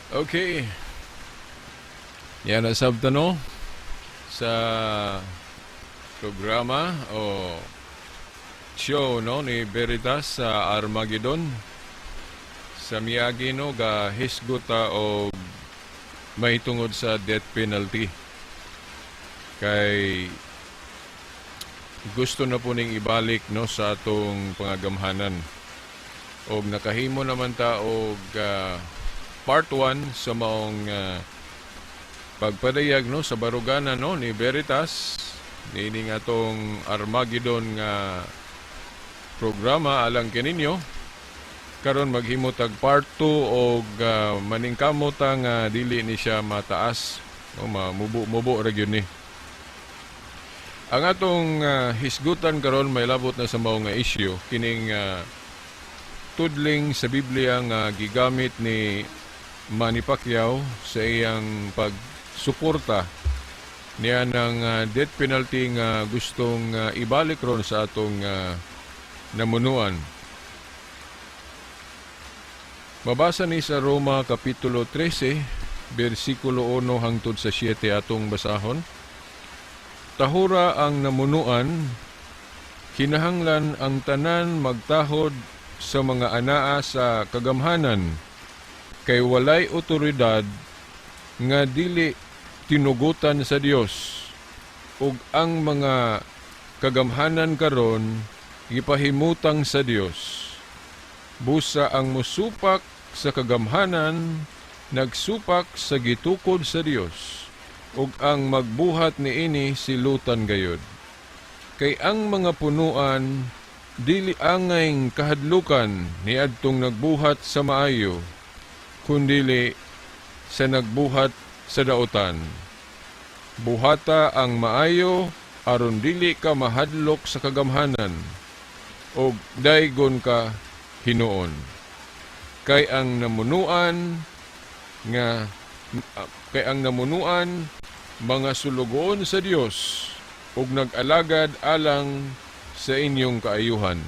Okay. Yan ang sabtano sa programa o show no ni Veritas sa Armageddon sa miyagi no ga hisguta o may tungod sa death penalty. Kay gusto na po ning ibalik no sa atong pangagamhanan. Og nakahimo naman ta og part 1 sa maong pagpadayag no sa barugana no ni Veritas nining atong Armageddon nga programa alang kininyo. Karon maghimo tag part 2 og maningkamot nga dili ni siya mataas no mamubo ra gyud ni. Ang atong hisgutan karon may labot na sa mao nga issue kining tudling sa Biblia nga gigamit ni Manny Pacquiao sa iyang pagsuporta niya ng death penalty nga gustong ibalik ron sa atong namunuan. Mabasa ni sa Roma Kapitulo 13, versikulo 1 hangtod sa 7 atong basahon. Tahura ang namunuan, kinahanglan ang tanan magtahod sa mga anaa sa kagamhanan, kay walay otoridad nga dili tinugutan sa Dios, ug ang mga kagamhanan karon gipahimutang sa Dios. Busa ang musupak sa kagamhanan nagsupak sa gitukod sa Dios, ug ang magbuhat niini silutan gayud. Kay ang mga punuan dili angay kahadlukan niadtong nagbuhat sa maayo, kundili sa nagbuhat sa daotan. Buhata ang maayo aron dili ka mahadlok sa kagamhanan, og daygon ka hinuon. Kay ang namunuan mga sulugoon sa Dios ug nag-alagad alang sa inyong kaayuhan.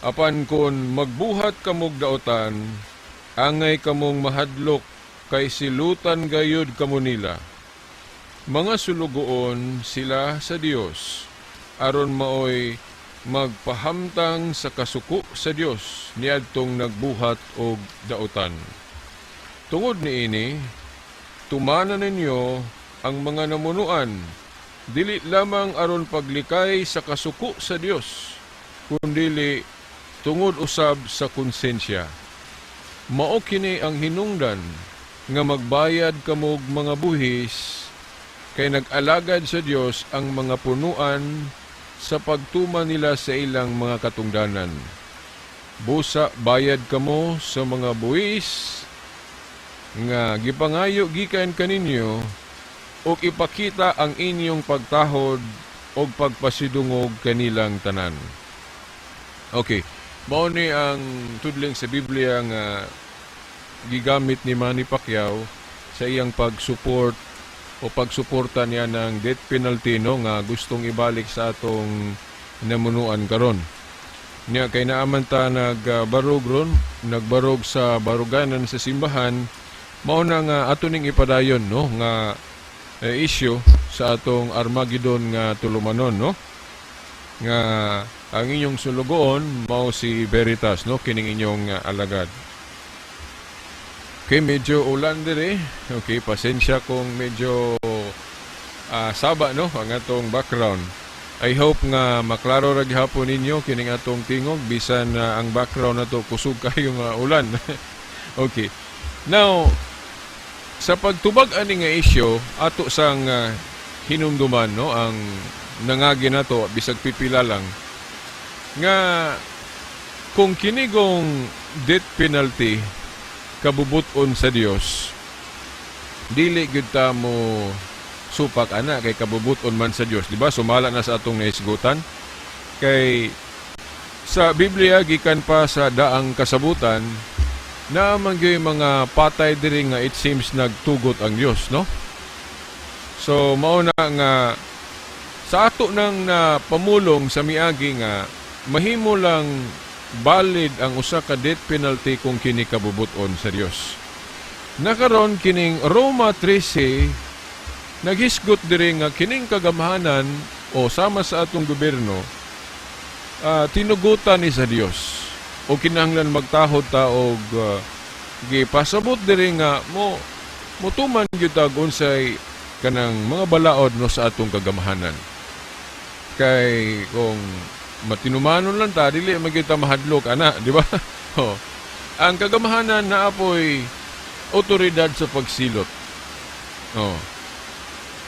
Apan kon magbuhat kamog daotan, angay kamong mahadlok kay silutan gayud kamo nila. Mga sulugoon sila sa Dios aron maoy magpahamtang sa kasuko sa Dios niadtong nagbuhat og daotan. Tungod niini, tumanan ninyo ang mga namunuan, dili lamang aron paglikay sa kasuko sa Dios, kundili tungod usab sa konsensya. Mao kini ang hinungdan nga magbayad kamog mga buhis, kay nag-alagad sa Dios ang mga punuan sa pagtuman nila sa ilang mga katungdanan. Busa bayad kamo sa mga buhis nga gipangayo gikan kaninyo, ug ipakita ang inyong pagtahod o pagpasidungog kanilang tanan. Okay, mao ni ang tudling sa Biblia nga gigamit ni Manny Pacquiao sa iyang pagsupport o pagsuporta niya ng death penalty no nga gustong ibalik sa atong namunuan karon. Niya kay naaman ta nagbarog sa baruganan sa simbahan, mao na nga ato ning ipadayon no nga issue sa atong Armageddon nga tulumanon no nga ang inyong sulugoon mao si Veritas no kining inyong alagad. Okay, medyo ulan dire. Okay, pasensya kung medyo saba no ang atong background. I hope nga maklaro ra gihapon ninyo kining atong tingog bisan ang background nato kusog kayo nga ulan. Okay. Now, sa pagtubag ani nga issue ato sang hinumduman no ang nangagi nato bisag pipila lang nga kung kinigong death penalty kabubuton sa Dios, dili gyud ta mo supak ana kay kabubuton man sa Dios, di ba? Sumala na sa atong naisgutan kay sa Biblia gikan pa sa daang kasabutan na mangyay mga patay diri nga it seems nagtugot ang Dios, no? So mao na nga sa ato nang pamulong sa miagi nga mahimo lang valid ang usa ka death penalty kung kini kabubuton sa Dios. Nakaron kining Roma 13 naghisgot diri nga kining kagamhanan o sama sa atong gobyerno tinugutan ni sa Dios o kinahanglan magtahod ta og gipasabot diri nga motuman gyud ta unsay kanang mga balaod no sa atong kagamhanan. Kay kung matinumanon lang ta dili man gyud ta mahadlok ana, di ba? Ang kagamhanan naapoy otoridad sa pagsilot.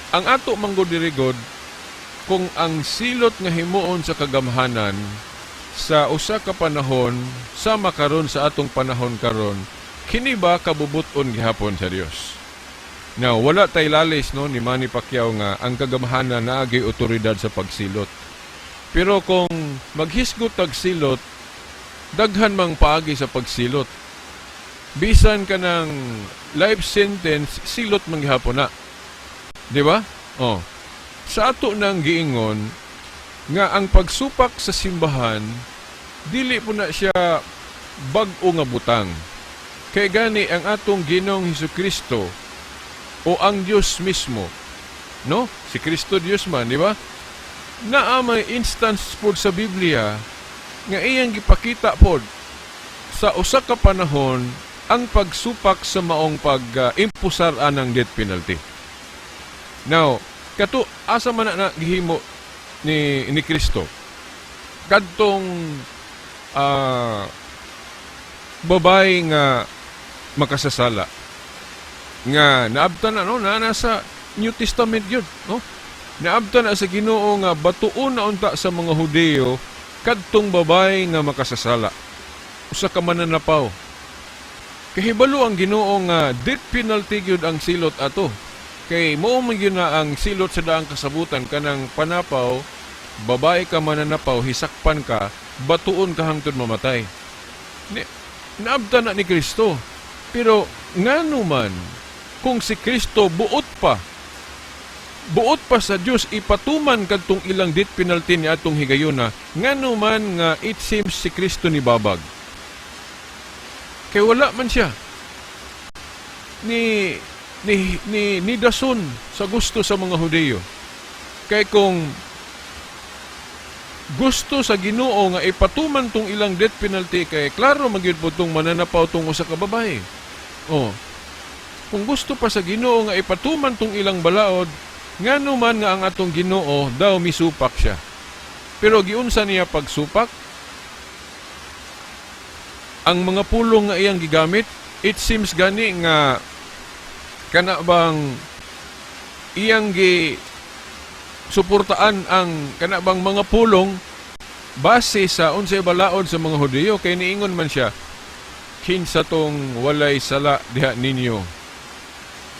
Ang ato manggod dirigod kung ang silot nga himuon sa kagamhanan sa usa ka panahon sama karon sa atong panahon karon kini ba kabubuton gihapon sa Dios. Now, wala tay lalis no ni Manny Pacquiao nga ang kagamhanan naagay otoridad sa pagsilot. Pero kung maghisgot tag silot, daghan mang paagi sa pagsilot. Bisan ka ng life sentence, silot man gihapon na. Di ba? Sa ato nang giingon nga ang pagsupak sa simbahan dili po na siya bag-o nga butang. Kay gani ang atong Ginoong Hesukristo o ang Dios mismo, no? Si Kristo Dios man, di ba? Naa may instance po sa Biblia nga iyang gipakita pod sa usa ka panahon ang pagsupak sa maong pag-impusar anang death penalty. Now, kato asa man na gihimo ni Kristo kadtong babae nga makasasala nga naabtan na nasa New Testament yun, no? Naabtan na sa Ginoo nga batuon na unta sa mga Hudeo kadtong babae nga makasasala usa ka mananapaw. Kahibalo ang Ginoo nga death penalty gyud ang silot ato. Kay mao man gyud na ang silot sa daang kasabutan kanang panapaw, babae ka mananapaw, hisakpan ka, batuon ka hangtod mamatay. Naabtan na ni Kristo. Pero ngano man kung si Kristo buot pa sa Dios ipatuman kadtong ilang death penalty ni atong higayuna, ngano man nga it seems si Kristo ni babag. Kay wala man siya ni dason sa gusto sa mga Hudeo. Kay kung gusto sa Ginoo nga ipatuman tong ilang death penalty, kay klaro magyud po tong mananapaw tong usa ka babae. Kung gusto pa sa Ginoo nga ipatuman tong ilang balaod, ngano man nga ang atong Ginoo daw misupak siya. Pero giunsa niya pagsupak? Ang mga pulong nga iyang gigamit, it seems gani nga kana bang iyang suportaan ang kana bang mga pulong base sa unsay balaod sa mga Hudyo, kay niingon man siya, kinsa tong walay sala diha ninyo.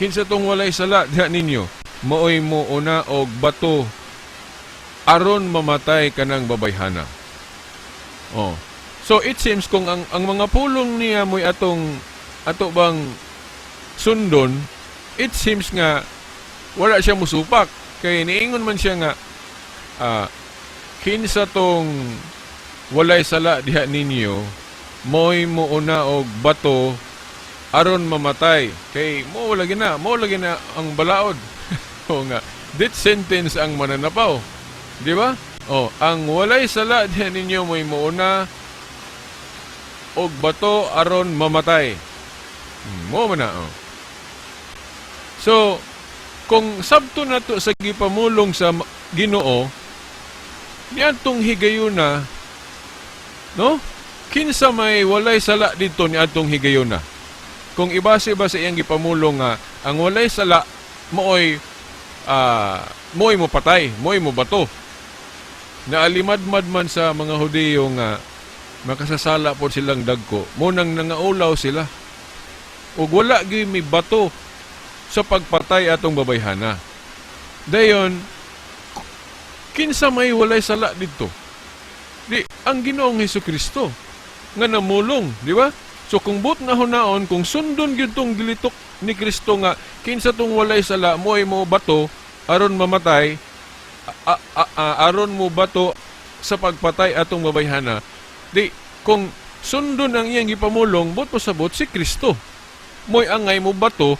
Kinsa tong walay sala diha ninyo, maoy mo una og bato aron mamatay kanang babayhana. So it seems kung ang mga pulong niya mo'y ato bang sundon, it seems nga wala siya musupak. Kaya niingon man siya nga, kinsa tong walay sala diha ninyo, mo'y muuna og bato aron mamatay. Kay mo lagi na ang balaod. O nga, death sentence ang mananapaw. Di ba? Ang walay sala diha ninyo mo'y muuna og bato aron mamatay. Mo man na. So, kung sabto na to sa gipamulong sa Ginoo, niadtong higayuna, no? Kinsa may walay sala dito ni atong higayuna. Kung ibase ba sa iyang gipamulong nga ang walay sala mooy mo patay, mo bato. Naalimadmad man sa mga Hudyo nga makasasala po silang dagko, mo nang nangaulaw sila. Ug wala gyud may bato sa pagpatay atong babayhana. Dayon, kinsa may walay sala dito? Di, ang Ginoong Hesukristo nga namulong, di ba? So kung but na hunaon, kung sundon gyud tong gilitok ni Kristo nga kinsa tong walay sala mo'y mo bato aron mamatay, aron mo bato sa pagpatay atong babayhana. Di, kung sundon ang iyang gipamulong, but pasabot si Kristo. mo'y angay mo bato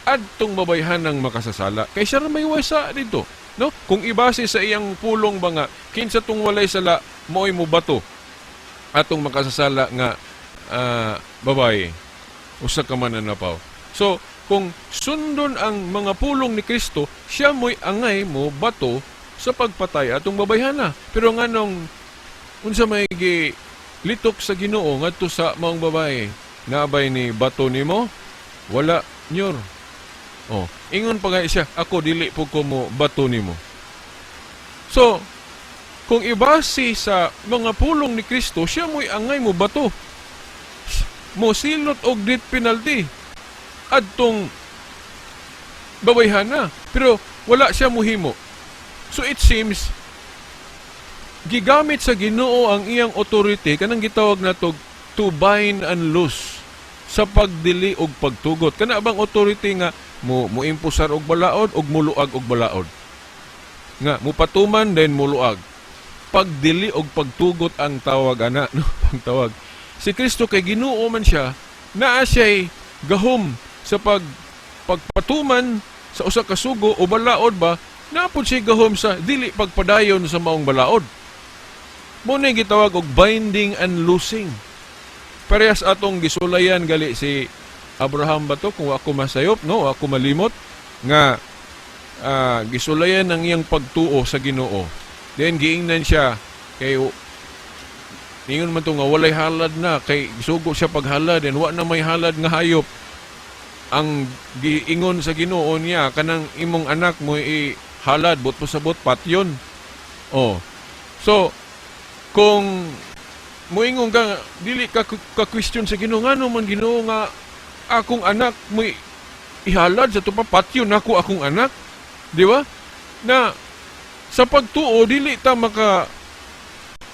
adtong babayhan ng makasasala. Kay siya may wasa dito. No? Kung ibase sa iyang pulong ba nga, kinsa tong walay sala, mo'y mo bato atong makasasala nga babae. Usa ka mananapaw. So, kung sundon ang mga pulong ni Kristo, siya mo'y angay mo bato sa pagpatay atong babayhana. Pero nganong unsa may litok sa Ginoo ngadto sa maong babae, naabay ni bato nimo? Wala nyor. Oh, ingon pa nga siya, ako dili po ko mo bato nimo. So, kung ibase sa mga pulong ni Kristo, siya mo'y angay mo bato. Mo silot og death penalty adtong babayhana. Pero wala siya muhimo. So it seems gigamit sa Ginoo ang iyang authority kanang gitawag nato to bind and loose sa pagdili og pagtugot. Kana bang authority nga mo impusar og balaod og muluag og balaod. Nga mupatuman then muluag. Pagdili og pagtugot ang tawag ana, no? Pagtawag. Si Kristo kay Ginoo man siya, naa siya'y gahom sa pagpatuman sa usa ka sugo o balaod ba, napod siya gahom sa dili pagpadayon sa maong balaod. Muna gitawag og binding and loosing. Parehas atong gisulayan gali si Abraham ba to, kung ako masayop, no, ako malimot, nga gisulayan ang iyang pagtuo sa Ginoo. Then giingnan siya, kay ingon man to nga walay halad na, kay sugo siya paghalad, and wa na may halad nga hayop. Ang giingon sa Ginoo niya, kanang imong anak mo halad, but pasabot patyon. Oh. So, kung moingon ka, dili ka question sa Ginoo, ngano man Ginoo nga akong anak mo ihalad sa tupa patyo nako akong anak, di ba? Na sa pagtuo dili ta maka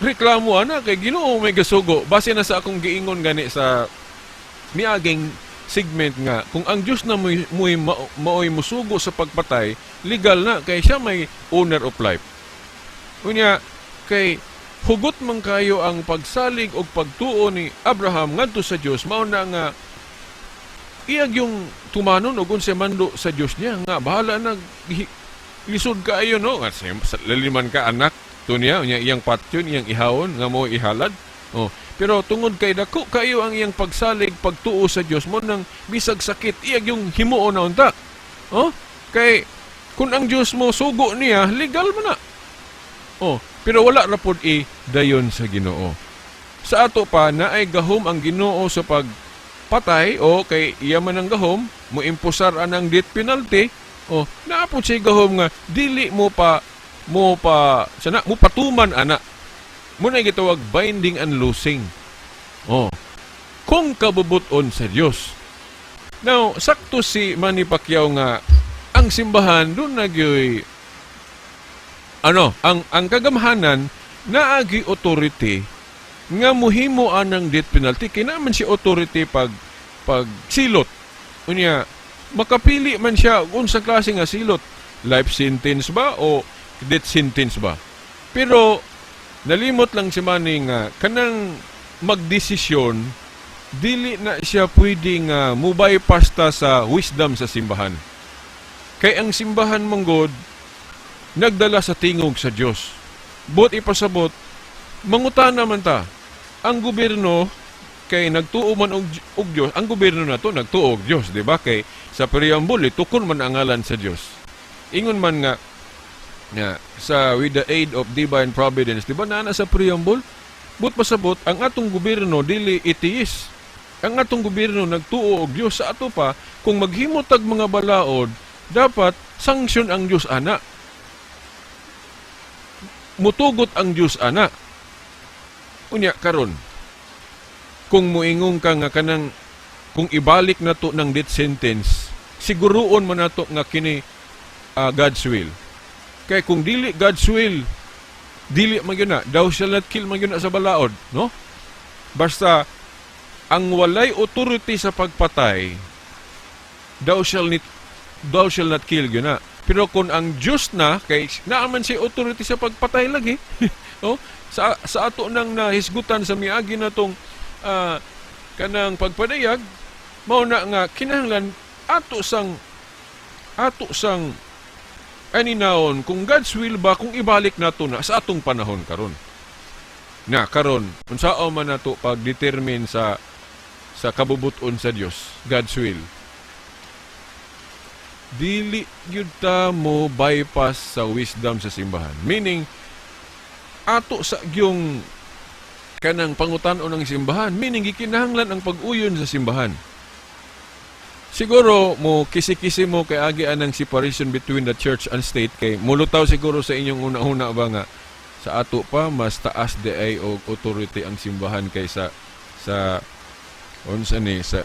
reklamo ana kay Ginoo may gasugo base na sa akong giingon gani sa miaging segment nga kung ang Dios na maoy musugo sa pagpatay, legal na kay siya may owner of life. Unya kay hugot man kayo ang pagsalig og pagtuo ni Abraham ngadto sa Dios, mao na nga iyag yung tumanon o kung mando sa Diyos niya nga bahala na lisod ka ayo no nga laliman ka anak to niya iyang patyon iyang ihawon nga mo ihalad. Oh, pero tungod kay dako kayo ang iyang pagsalig pagtuo sa Diyos mo nang bisag sakit iyag yung himuon na unta. Oh, kay kung ang Diyos mo sugo niya legal man na. Oh, pero wala ra pod dayon sa Ginoo. Sa ato pa naay gahom ang Ginoo sa patay o kay iya man ang gahom mo impusar anang death penalty o naapod siya gahom nga dili mo sana mo patuman ana mo na gitawag binding and loosing. Kung kabubuton sa Dios. Now sakto si Manny Pacquiao nga ang simbahan doon nagyoy ang kagamhanan naagi authority nga muhimo anang death penalty kinaman si authority pag silot. Unya makapili man siya unsa klase nga silot, life sentence ba o death sentence ba. Pero nalimot lang si Manny nga kanang magdesisyon dili na siya pwedeng mo-bypass ta sa wisdom sa simbahan. Kay ang simbahan manggod nagdala sa tingog sa Dios. Bot ipasabot mangutana man ta. Ang gobyerno kay nagtuo man og Dios, ang gobyerno na to nagtuo og Dios, di ba? Kay sa preamble tukon man ang ngalan sa Dios. Ingon man nga sa with the aid of divine providence, di ba na sa preamble? But pasabot ang atong gobyerno dili atheist. Ang atong gobyerno nagtuo og Dios. Sa ato pa kung maghimotag mga balaod, dapat sanction ang Dios ana. Mutugot ang Dios ana. Unya karon kung muingong ka nga kanang kung ibalik na to ng death sentence, siguroon man nato nga kini God's will. Kay kung dili God's will, dili man yun na, thou shall not kill man yun na sa balaod, no? Basta ang walay authority sa pagpatay, thou shall not kill yun na. Pero kung ang Diyos na, kay naaman si authority sa pagpatay lagi, no? Sa ato nang nahisgutan sa miagi na tong kanang pagpadayag, mao na nga kinahanglan ato sang aninawon kung God's will ba kung ibalik nato na sa atong panahon karon. Na karon unsao man nato pag-determine sa kabubuton sa Dios, God's will. Dili gyud ta mo bypass sa wisdom sa simbahan. Meaning ato sa yung kanang pangutan-on ng simbahan, meaning gikinahanglan ang pag-uyon sa simbahan. Siguro mo kisi-kisi mo kay agi anang separation between the church and state kay mulutaw siguro sa inyong una-una ba nga sa ato pa mas taas di ay og authority ang simbahan kaysa sa unsa ni sa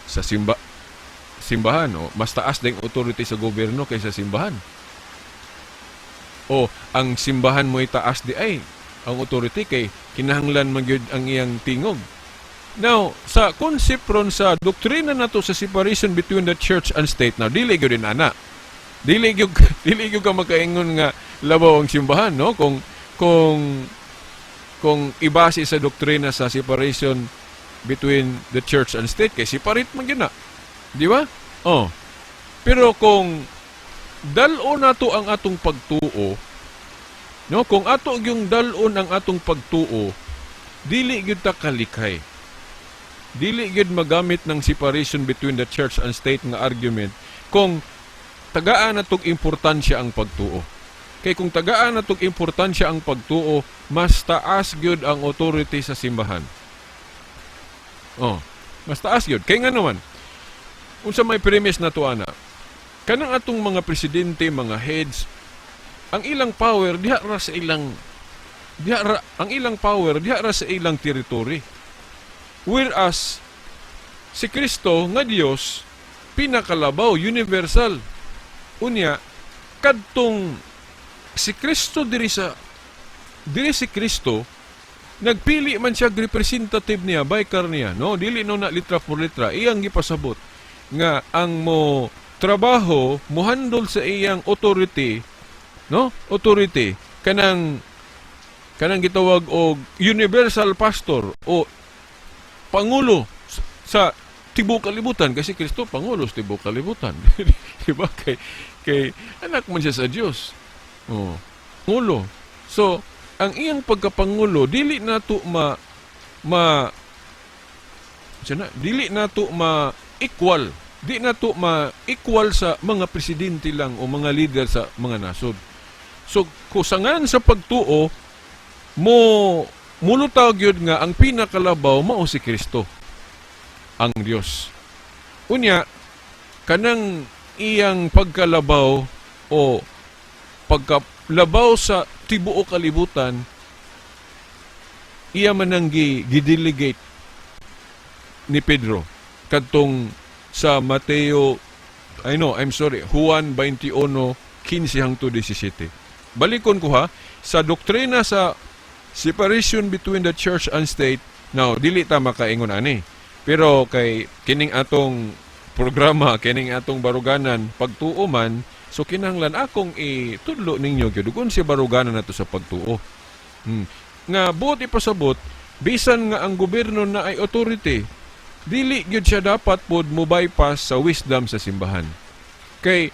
simbahan o mas taas ding authority sa gobyerno kaysa simbahan. O ang simbahan mo itaas di ay ang authority kay kinahanglan magyud ang iyang tingog. Now, sa concept ron sa doktrina nato sa separation between the church and state, now dili gyud din ana. Dili gyud ka makaingon nga labaw ang simbahan, no? Kung ibase sa doktrina sa separation between the church and state kay separate man gyud na. Di ba? Oh. Pero kung dal-o nato ang atong pagtuo, no, kung ato yung dal-on ang atong pagtuo, dili gyud ta kalikhay. Dili gyud magamit ng separation between the church and state nga argument kung tagaan natong importansya ang pagtuo. Kay kung tagaan natong importansya ang pagtuo, mas taas gyud ang authority sa simbahan. Oh, mas taas gyud. Kay nga naman, unsa may premise na to ana, kanang atong mga presidente, mga heads, ang ilang power diha ra sa ilang territory. Whereas si Kristo nga Dios pinakalabaw, universal. Unya kadtong si Kristo diri si Kristo nagpili man siya representative niya, baikar niya, no? Dili no na litra por litra iyang gipasabot nga ang mo trabaho mohandol sa iyang authority, no? Authority kanang gitawag og universal pastor o pangulo sa tibuok kalibutan kasi Kristo pangulo sa tibuok kalibutan. Diba? Kay anak man siya sa Dios. Oh, pangulo. So, ang iyang pagkapangulo dili nato equal. Di nato ma-equal sa mga presidente lang o mga leader sa mga nasod. So, kusangan sa pagtuo mulutaw gyud nga ang pinakalabaw mao si Kristo, ang Dios. Unya kanang iyang pagkalabaw o pagkalabaw sa tibuok kalibutan, iya man ang gidelegate ni Pedro kadtong sa Juan 21:15-17. Balikon ko ha, sa doktrina sa separation between the church and state, now, dili ta makaingon ani. Pero kay kining atong programa, kining atong baruganan, pagtuo man, so kinahanglan akong itudlo ninyo gyud kung si baruganan nato sa pagtuo. Nga buot ipasabot, bisan nga ang gobyerno na ay authority, dili gyud siya dapat pod mo bypass sa wisdom sa simbahan. Kay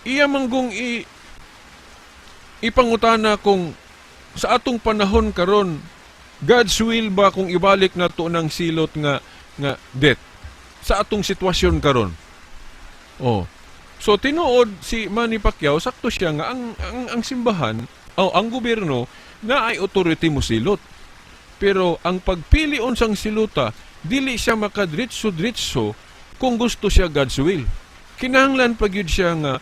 iya manggong ipangutana kung sa atong panahon karon, God's will ba kung ibalik nato ng silot nga death sa atong sitwasyon karon? Oh. So tinuod si Manny Pacquiao, sakto siya nga ang simbahan o ang gobyerno na ay authority mo silot. Pero ang pagpili unsang siluta, dili siya makadritso-dritso kung gusto siya God's will. Kinahanglan pag yun siya nga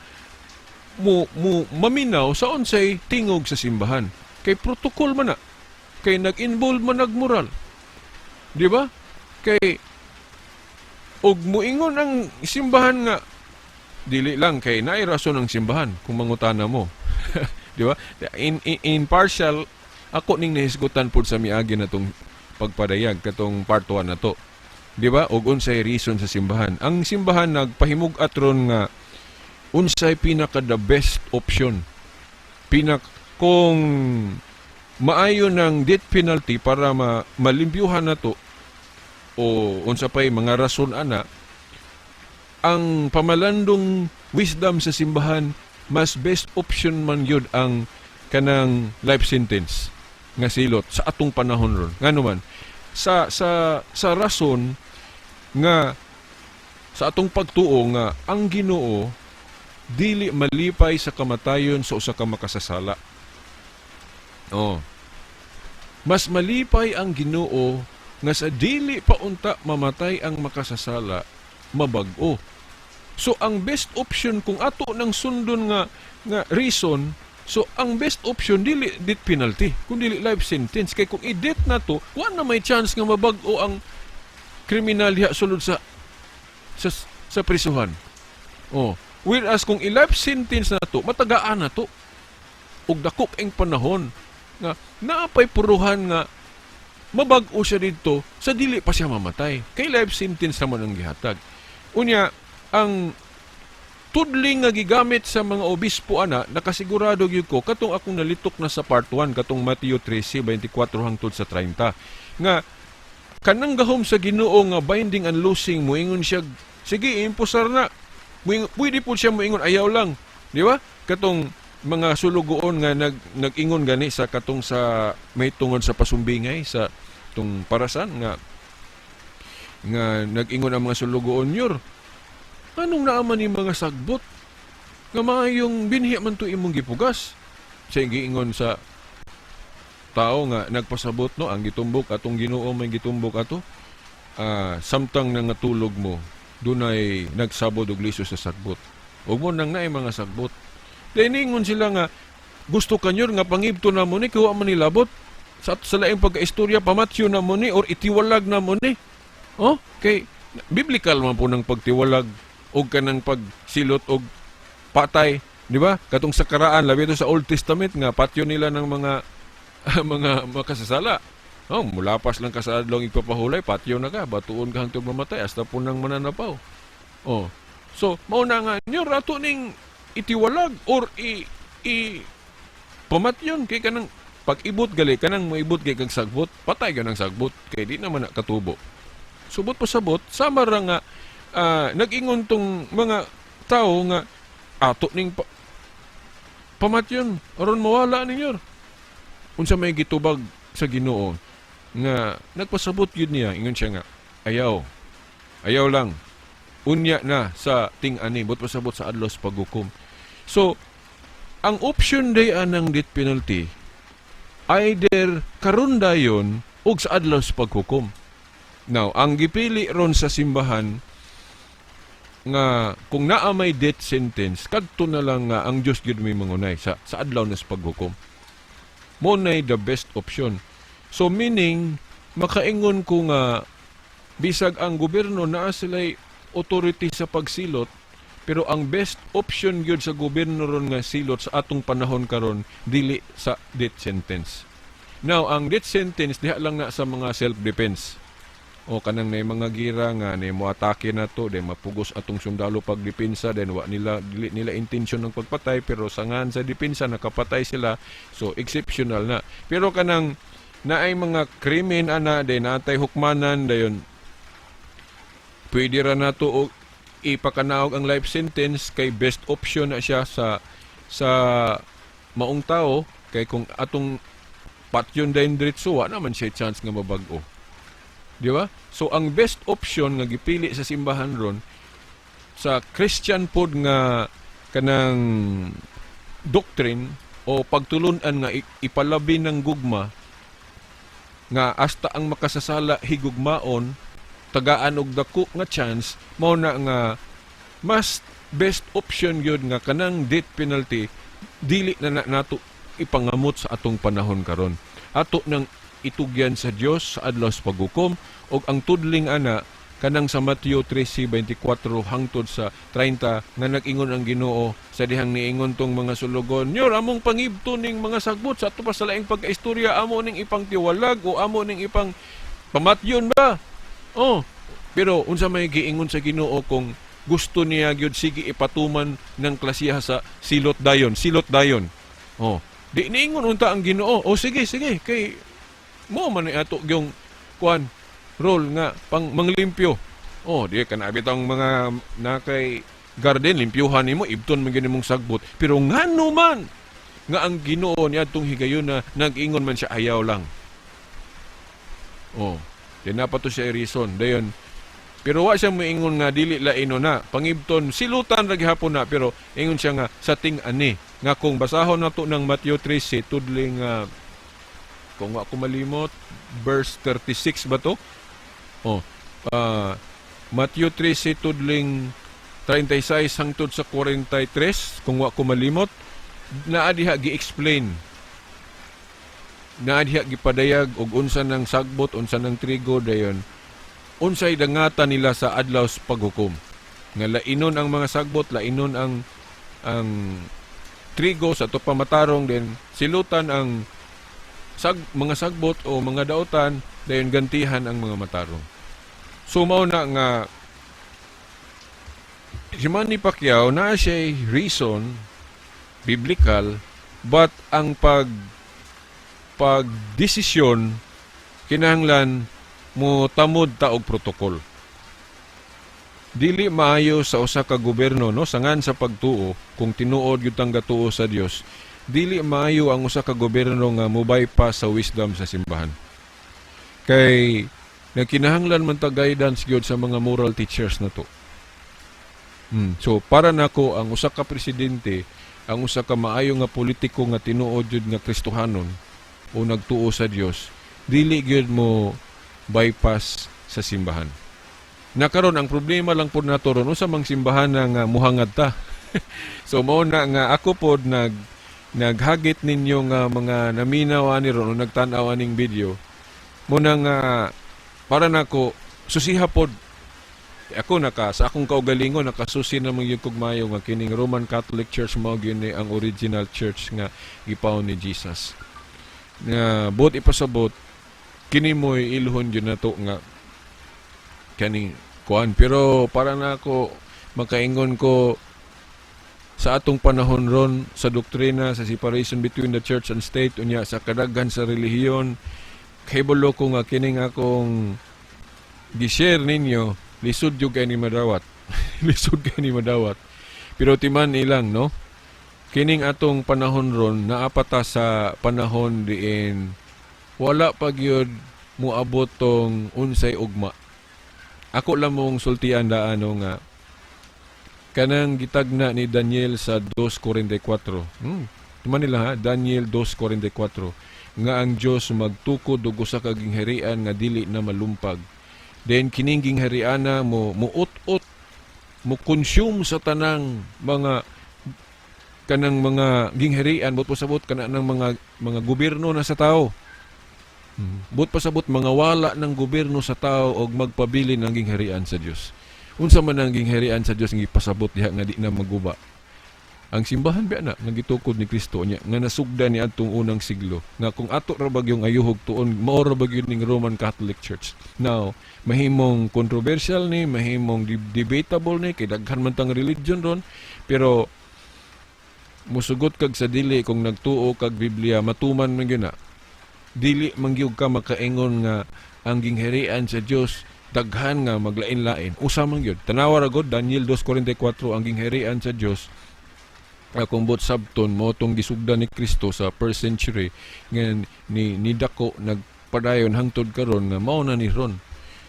maminaw sa unsay tingog sa simbahan. Kay protocol man na. Kay nag-involve man nagmoral. Di ba? Kay og muingon ang simbahan nga dili lang kay naay rason ang simbahan kung mangutana mo. Di ba? In partial ako ning nahisgutan pud sa miagi natong pagpadayag katong part 1 nato. Di ba? Og unsay reason sa simbahan. Ang simbahan nagpahimug-at ron nga unsay pinaka the best option. Kung maayo ng death penalty para malimpyuhan na to o unsa pay mga rason ana, ang pamalandong wisdom sa simbahan, mas best option man yun ang kanang life sentence nga silot sa atong panahon ron. Ngano man, sa rason nga sa atong pagtuo nga ang Ginoo dili malipay sa kamatayon sa usa ka makasasala. Oh. Mas malipay ang Ginoo nga sa dili pa unta mamatay ang makasasala, mabag-o. So ang best option kung ato nang sundon nga reason, so ang best option dili death penalty, kung dili life sentence. Kay kung i-death na to, wa na may chance nga mabag-o ang kriminal diha sulod sa prisuhan. Oh, whereas kung i-life sentence na to, matagaan na to. Ug dakop ang panahon nga naapay puruhan nga mabag-o siya dito sa dili pa siya mamatay. Kay life sentence naman ang gihatag. Unya, ang tudling nga gigamit sa mga obispo ana, nakasigurado gyud ko katong akong nalitok na sa part 1 katong Mateo 13:24 hangtod sa 30 nga kanang gahom sa Ginoo nga binding and loosing, moingon siya, sige imposar na, pwede po siya moingon ayaw lang, di ba? Katong mga sulugoon nga nag-ingon gani sa katong sa may tungod sa pasumbingay sa tung parasan nga nag-ingon ang mga sulugoon yor, anong naaman ni mga sagbot nga maayong binhi man to imong gipugas. Siya giingon sa tao nga nagpasabot, no, ang gitumbok atong Ginoo may gitumbok ato, samtang nangatulog mo dunay nagsabod og liso sa sagbot, ug mo nang naay mga sagbot. Diningon sila nga gusto kanyor nga pangibto na mo ni kuha man nilabot sa laing pagkaistorya, pamatyo na mo ni or itiwalag na mo ni. Oh, kay biblical man po ng pagtiwalag og kanang pagsilot og patay, di ba? Katong sa karaan labi ito sa Old Testament nga patyo nila ng mga mga makasasala. Oh, mulapas lang ka sa adlong ipapahulay, patyo na ka, batuon ka hangtod mamatay hasta punang mananapaw. Oh. So, mao na nga nyo rato ning itiwalag or pamatyon kay kanang pag-ibot gali kanang maibot kay kag sagbot, patay ka ng sagbot kay di naman na katubo. Subot pa sabot, sama ra nga nag-ingon tong mga tao nga ato ning pamatyon aron mawala ninyo. Unsa may gitubag sa Ginoo nga nagpasabot yun niya, ingon siya nga ayaw lang unya na sa ting-ani but pasabot sa adlaw sa paghukom. So ang option day anang death penalty either karon dayon og sa adlaw sa paghukom. Now, ang gipili ron sa simbahan nga kung naa may death sentence, kadto na lang nga ang Dios gyud may mangunay sa adlaw na sa paghukom. Mo nay the best option. So meaning makaingon ko nga bisag ang gobyerno naa sila'y authority sa pagsilot, pero ang best option gyud sa gobyerno ron nga silot sa atong panahon karon dili sa death sentence. Now, ang death sentence diha lang na sa mga self-defense. O kanang na mga gira nga na mo atake na to, then mapugos atong sundalo pagdepensa, then wa nila dili nila intention ng pagpatay, pero sa ngan sa depensa nakapatay sila, so exceptional na. Pero kanang naay mga krimen ana, then natay hukmanan dayon, pwede ra nato og ipakanaog ang life sentence kay best option na siya sa maong tao, kay kung atong patyon dayon diretso wa naman siya chance nga mabag-o. Di ba? So ang best option nga gipili sa simbahan ron sa Christian pod nga kanang doctrine o pagtulunan nga ipalabi ng gugma nga hasta ang makasasala higugmaon tagaan og dako nga chance, mao na nga mas best option gyud nga kanang death penalty dili na nato ipangamot sa atong panahon karon. Ato nang itugyan sa Dios sa adlaw sa paghukom, og ang tudling ana kanang sa Mateo 13:24 hangtod sa 30 nga nag-ingon ang Ginoo sa dihang niingon tong mga sulugon, "Nyor among pangibto ning mga sagbot sa ato pa sa laing pagkaistorya, amo ning ipang tiwalag o amo ning ipang pamatyon ba?" Oh, pero unsa may giingon sa Ginoo kung gusto niya gyud sige ipatuman ng klasiha sa silot dayon. Oh, di niingon unta ang Ginoo, "Oh sige kay mo man ato yung kuan role nga pang manglimpyo Oh, di ka nabitang mga nakay garden, limpyuhan nimo, ibton man gani mong sagbot. Pero ngano man nga ang Ginoo niya tong higayon na nag-ingon man siya ayaw lang. Oh, di na pa to siya reason. Dayon, pero wa siya moingon nga dili laino na. Pangibton silutan ra gihapon na pero ingon siya nga sa ting-ani nga kung basahon nato ng Matthew 13 tudling kung wa ko malimot verse 36 ba to? Oh, Matthew 13 tudling 36 hangtod sa 43 kung wa ko malimot naa diha gi-explain naa diha gipadayag og unsa ng sagbot unsa ng trigo dayon unsay dangatan nila sa adlaw sa paghukom nga lainon ang mga sagbot lainon ang trigo sa to pamatarong din silutan ang mga sagbot o mga daotan dayon gantihan ang mga matarong. So mao na nga si Manny Pacquiao na siya reason biblical but ang pagdesisyon kinahanglan mo tamod ta og protokol. Dili maayo sa usa ka gobyerno no sangan sa pagtuo kung tinuod gyud ang gatuo sa Dios. Dili maayo ang usa ka gobyerno nga mo-bypass sa wisdom sa simbahan. Kay nagkinahanglan man ta guidance gyud sa mga moral teachers na to. So para nako ang usa ka presidente, ang usa ka maayo nga politiko nga tinuod gyud nga Kristohanon o nagtuo sa Dios, dili gyud mo bypass sa simbahan. Nakaron ang problema lang pud nato ron sa mga simbahan nga muhangad ta. So mao na nga ako pod naghagit ninyo nga mga naminaw ani ron o nagtan-aw aning video. Muna nga para nako susiha pod ako sa akong kaugalingon nakasusi na mga kugmayo nga kining Roman Catholic Church mao gyud ang original church nga gipaon ni Jesus. Nga buot ipasabot kini mo'y iluhon yun na to nga kaning kuan pero para na ako makaingon ko sa atong panahon ron sa doktrina sa separation between the church and state unya sa kadaghan sa relihiyon kahibalo ko nga kining akong gi-share ninyo lisod yung kay ni madawat lisod kay ni madawat pero timan ilang no kining atong panahon ron naapata sa panahon diin wala pa gyud moabot tong unsay ugma. Ako lang mong sultian daano nga kanang gitagna ni Daniel sa 2:44. Tuman nila ha, Daniel 2:44 nga ang Dios magtukod og usa ka gingharian nga dili na malumpag. Then kining ginghariana mo muut-ut mo consume sa tanang mga kanang mga gingharian bot pasabot kana ng mga gobyerno na sa tao. But pasabot mga wala ng gobyerno sa tao og magpabilin ang gingharian sa Dios. Unsa man ang gingharian sa Dios nga ipasabot diha nga di na maguba. Ang simbahan biya na nga gitukod ni Kristo niya nga nasugdan ni adtong unang siglo nga kung ato ra bagyong ayuhog tuon mao ra bagyo ning Roman Catholic Church. Now, mahimong controversial ni, mahimong debatable ni kay daghan man tang religion ron pero musugot kag sa dili kung nagtuo kag Biblia matuman man gyud na dili mangyug ka makaingon nga ang gingharian sa Dios daghan nga maglain-lain usa man gyud tanawa ra gud Daniel 2:44 ang gingharian sa Dios kung bot sabton mo tong gisugdan ni Kristo sa 1st century nga ni dako nagpadayon hangtod karon nga mao na ni ron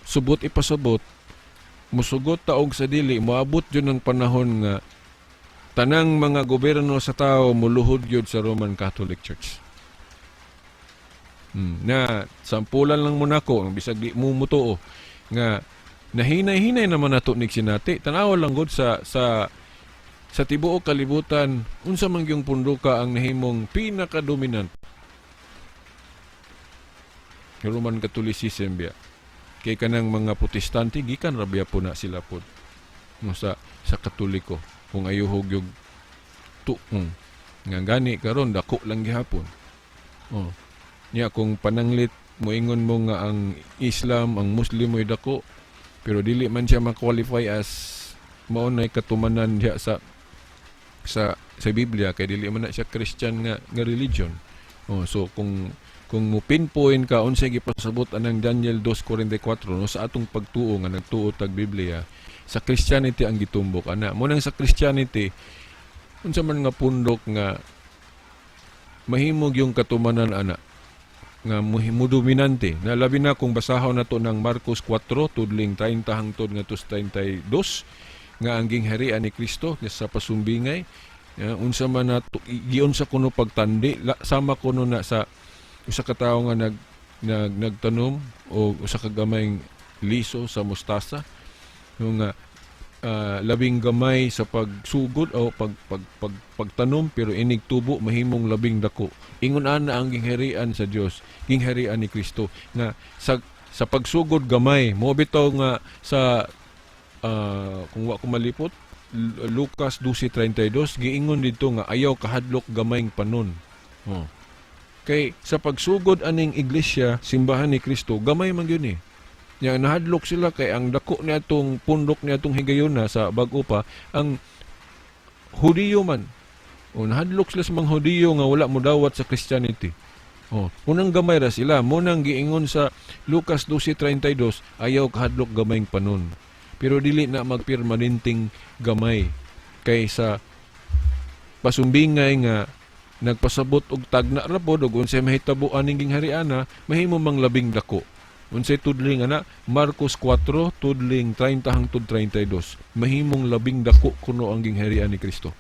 subot ipasabot musugot taog sa dili moabot jud ang panahon nga tanang mga gobyerno sa tao muluhod gyud sa Roman Catholic Church. Na sampulan lang muna ko bisag di mo mutuo nga nahinay-hinay naman nato nig sinati tanaw lang gud sa tibuok kalibutan unsa man gyung punduka ang nahimong pinaka-dominant Roman Catholicism biya kay kanang mga Protestante gikan ra biya po na sila pod sa Katoliko kung ayuhog yung nga gani karon dako lang gihapon niya kung pananglit moingon mo nga ang Islam ang Muslim mo'y dako pero dili man siya ma-qualify as mao nay katumanan diha sa Biblia kay dili man na siya Christian nga religion so kung kung mo pinpoint ka unsay gipasabot anang Daniel 2:44 no, sa atong pagtuo nga nagtuo tag Biblia, sa Christianity ang gitumbok ana. Mo nang sa Christianity unsa man nga pundok nga mahimog yung katumanan ana nga dominante na labi na kung basahon nato ng Marcos 4 tudling 30 hangtod nga 32 nga ang gingharian ni Kristo sa pasumbingay. Unsa man nato giun sa kuno pagtandi sama kuno na sa usa ka tawo nga nagtanom o usa ka gamayng liso sa mustasa nga labing gamay sa pagsugod o pagtanom pero inig tubo mahimong labing dako. Ingon ana ang gingharian sa Dios, gingharian ni Kristo nga sa pagsugod gamay mo bitaw nga sa kung wa ko malipot Lucas 12:32 giingon dito nga ayaw kahadlok gamayng panon. Kay sa pagsugod aning iglesia, simbahan ni Kristo, gamay man gyud ni. Nya nahadlok sila kay ang dako niya atong pundok niya atong higayuna sa bag-o pa ang Hudiyo man. Nahadlok sila sa mga Hudiyo nga wala mo dawat sa Christianity. Unang gamay ra sila, munang giingon sa Lucas 12:32, ayaw kahadlok gamayng panon. Pero dili na magpermanenteng gamay kay sa pasumbingay nga nagpasabot og tagna ra pod ug unsay mahitabo aning ginghariana mahimo mang labing dako. Unsay tudling ana Marcos 4 tudling 30 hangtod 32 mahimong labing dako kuno ang gingharian ni Kristo.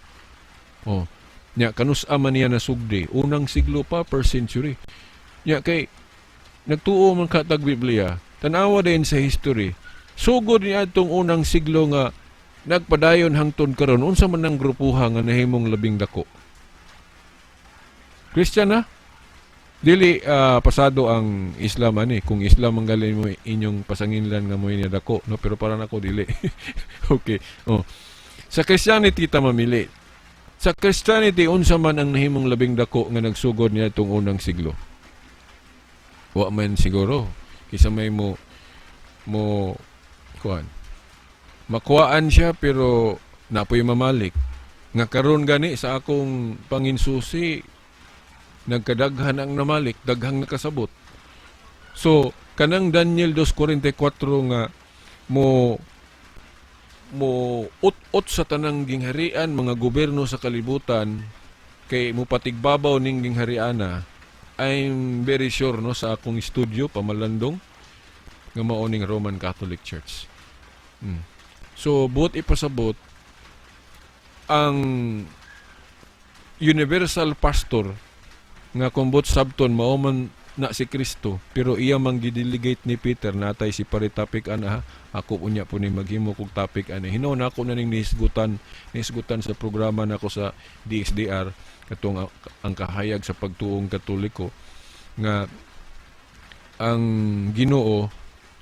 Nya kanus-a man niya nasugdi unang siglo pa per century. Nya kay nagtuo man ka tag Biblia tan-awa din sa history sugod niya atong unang siglo nga nagpadayon hangtod karon unsa man ang grupuha nga nahimong labing dako. Christian na? Dili pasado ang Islam ani. Kung Islam ang galing mo inyong pasanginlan nga mo niya dako, no, pero para nako dili. Okay. Sa Christianity ta mamili. Sa Christianity unsa man ang nahimong labing dako nga nagsugod niya itong unang siglo. Wa man siguro kisa may mo kuan. Makuhaan siya pero napoy mamalik. Nga karon gani sa akong panginsusi nagkadaghan ang namalik, daghang nakasabot. So, kanang Daniel 2:44 nga mo ut-ut sa tanang gingharian, mga gobyerno sa kalibutan, kay mo patigbabaw ning ginghariana, I'm very sure no sa akong studio, pamalandong, nga mao ning Roman Catholic Church. So, buot ipasabot, ang universal pastor nga kumbot sabton mao man na si Kristo pero iya mang gidelegate ni Peter natay si paritapik ana ako unya po ni maghimo kog topic ani hinon ako na ning nisgutan sa programa nako sa DXDR katong ang kahayag sa pagtuong Katoliko nga ang Ginoo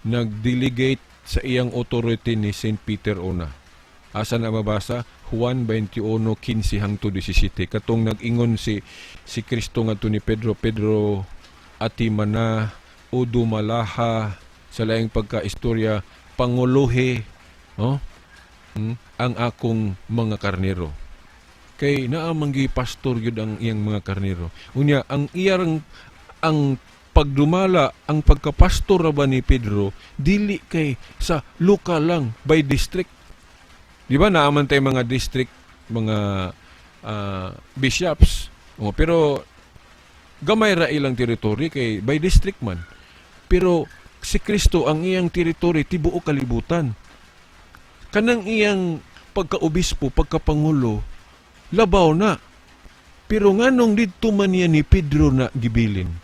nagdelegate sa iyang authority ni Saint Peter una. Asa na mabasa? Juan 21:15 hangtod 17. Katong nag-ingon si Kristo ngadto ni Pedro, ati mana o dumalaha sa laing pagkaistorya panguluhi ang akong mga karnero. Kay naa manggi pastor gyud ang iyang mga karnero. Unya ang iyang ang pagdumala ang pagkapastor ba ni Pedro dili kay sa lokal lang by district. Di ba naaman tayo mga district, mga bishops. Pero gamay ra ilang teritoryo kay by district man. Pero si Kristo ang iyang teritoryo tibuok kalibutan. Kanang iyang pagkaobispo, pagkapangulo, labaw na. Pero nganong didto man niya ni Pedro na gibilin.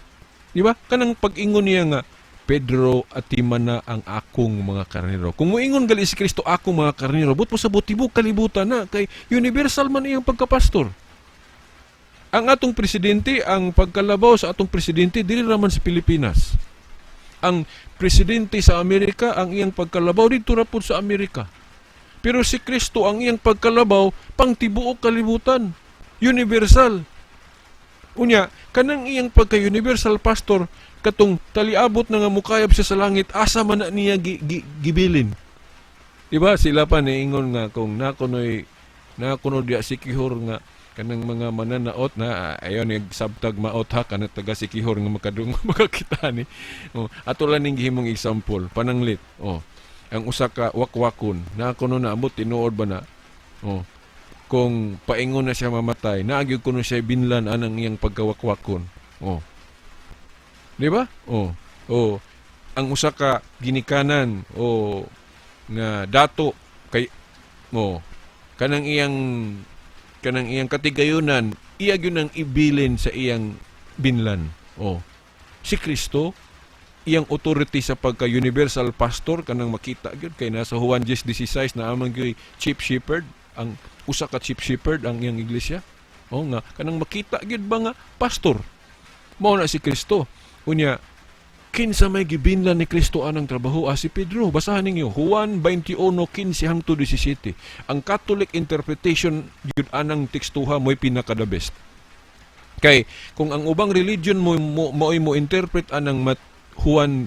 Di ba? Kanang pag-ingon niya nga Pedro ati mana ang akong mga karnero. Kung moingon gali si Kristo akong mga karnero, but mo sa butibok kalibutan na kay universal man iyang pagkapastor. Ang atong presidente, ang pagkalabaw sa atong presidente dili raman sa Pilipinas. Ang presidente sa Amerika, ang iyang pagkalabaw dito ra pud sa Amerika. Pero si Kristo ang iyang pagkalabaw pang tibuok kalibutan. Universal. Unya, kanang iyang pagka-universal pastor katong taliabot na nga mukayab siya sa langit, asa man na niya gibilin. Diba? Sila pa niingon nga kung nakuno diya sikihor nga kanang mga mananaot na ayon nagsabtag maot ha kana taga Sikihor nga makadung makakita ni. Ato lang ning gihimong example pananglit. Ang usa ka wakwakon na kuno na amot tinuod ba na. Kung paingon na siya mamatay, naagyo kuno siya binlan anang iyang pagkawakwakon. Di ba? Ang usa ka ginikanan nga dato kay kanang iyang katigayunan iya gyud ang ibilin sa iyang binlan. Si Kristo iyang authority sa pagka universal pastor kanang makita gyud kay nasa Juan 10:16 na amang gyud chief shepherd, ang usa ka chief shepherd ang iyang iglesia. Nga kanang makita gyud ba nga pastor mao na si Kristo. Unya kinsa may gibinlan ni Kristo anang trabaho si Pedro. Basahan ninyo Juan 21:15-17. Ang Catholic interpretation gyud anang tekstuha mo'y pinaka the best. Kay kung ang ubang religion mo interpret anang Juan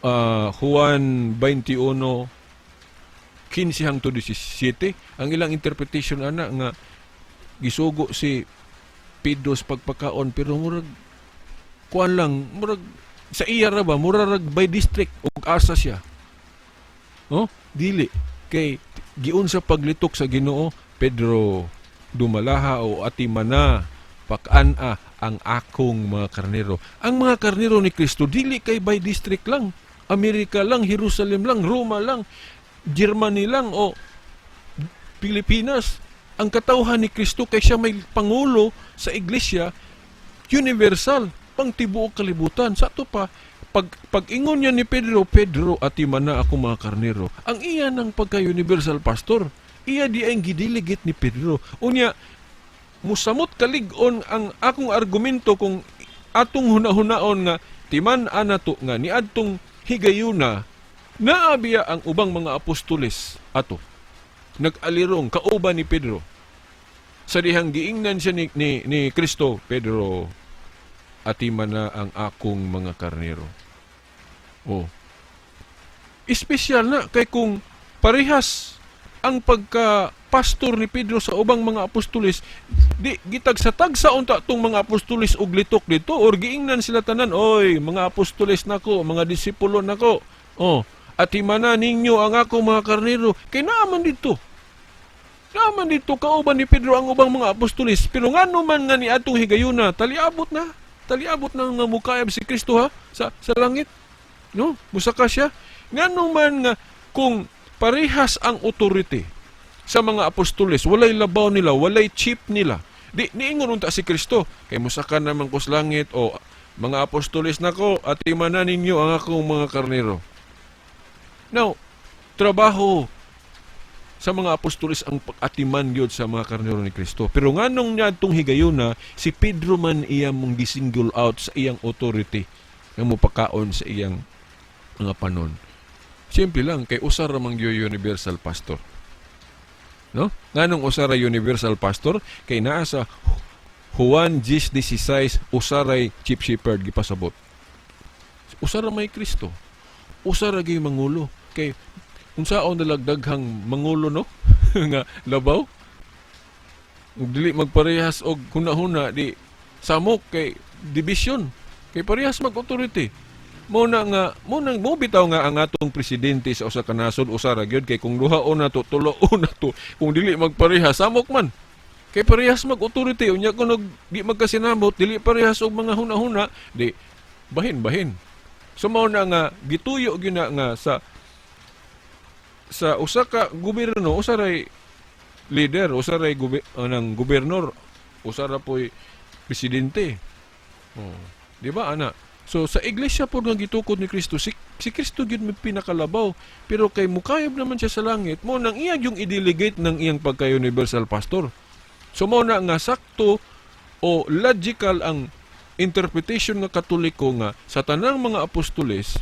21:15-17, ang ilang interpretation ana nga gisugo si Pedro sa pagpakaon pero murag kuan lang, murag sa iya ra ba murag by district ug asa siya. Dili kay giun sa paglitok sa Ginoo, Pedro dumalaha o atimana pakan-a ang akong mga karnero. Ang mga karnero ni Kristo dili kay by district lang. Amerika lang, Jerusalem lang, Roma lang, Germany lang o Pilipinas. Ang katawhan ni Kristo kay siya may pangulo sa iglesia universal pang tibuok kalibutan. Sa ato pa pag-ingon niya ni Pedro, atimana ako mga karnero. Ang iya ng pagka-universal pastor, iya di ang gidelegate ni Pedro. Unya musamot kalig-on ang akong argumento kung atong hunahunaon nga timan anato nga ni adtong higayuna naabiya ang ubang mga apostoles ato nag-alirong kauban ni Pedro sa dihang giingnan siya ni Kristo, Pedro, atiman na ang akong mga karnero. Espesyal na kay kung parehas ang pagka-pastor ni Pedro sa ubang mga apostoles, di gitag sa tagsa unta tong mga apostoles og litok dito or giingnan sila tanan, oy mga apostoles nako, mga disipulo nako. Atimana ninyo ang akong mga karnero. Kay naaman dito kauban ni Pedro ang ubang mga apostoles. Pero ngano man nga ni atong higayuna, taliabot na nga mukayab si Kristo sa langit. Musaka siya. Ngano man nga kung parehas ang authority sa mga apostoles, walay labaw nila, walay chief nila. Niingon unta si Kristo, kay musaka naman ko sa langit, mga apostoles nako, atimanan ninyo ang akong mga karnero. Now, trabaho sa mga apostoles ang pag-atiman yun sa mga karnero ni Kristo. Pero nganong niya itong higayuna, si Pedro man iya mong gisingle out sa iyang authority nga mupakaon sa iyang mga panon. Simple lang, kay usara mang universal pastor. Nganong usara universal pastor? Kay naa sa Juan 10:16, usaray chief shepherd gipasabot. Usara may Kristo. Usara gyud mangulo. Kay unsaon nalagdaghang mangulo nga labaw? Ug dili magparehas og hunahuna di samok kay division. Kay parehas mag-authority. Mo bitaw nga ang atong presidente sa usa ka nasod usara gyud kay kung duhaon na to tuloon na to kung dili magparehas samok man. Kay parehas mag-authority unya kun di magkasinabot dili parehas og mga hunahuna di bahin-bahin. So mao na nga gituyo gyud na nga sa usa ka gobyerno, usaray leader, usaray nang gobernador, usara po'y presidente. Di ba ana? So sa iglesia po nga gitukod ni Kristo, si Kristo gyud may pinakalabaw, pero kay mukayab naman siya sa langit, mo nang iya yung i-delegate ng iyang pagka-universal pastor. So mo na nga sakto o logical ang interpretation nga Katoliko nga sa tanang mga apostoles,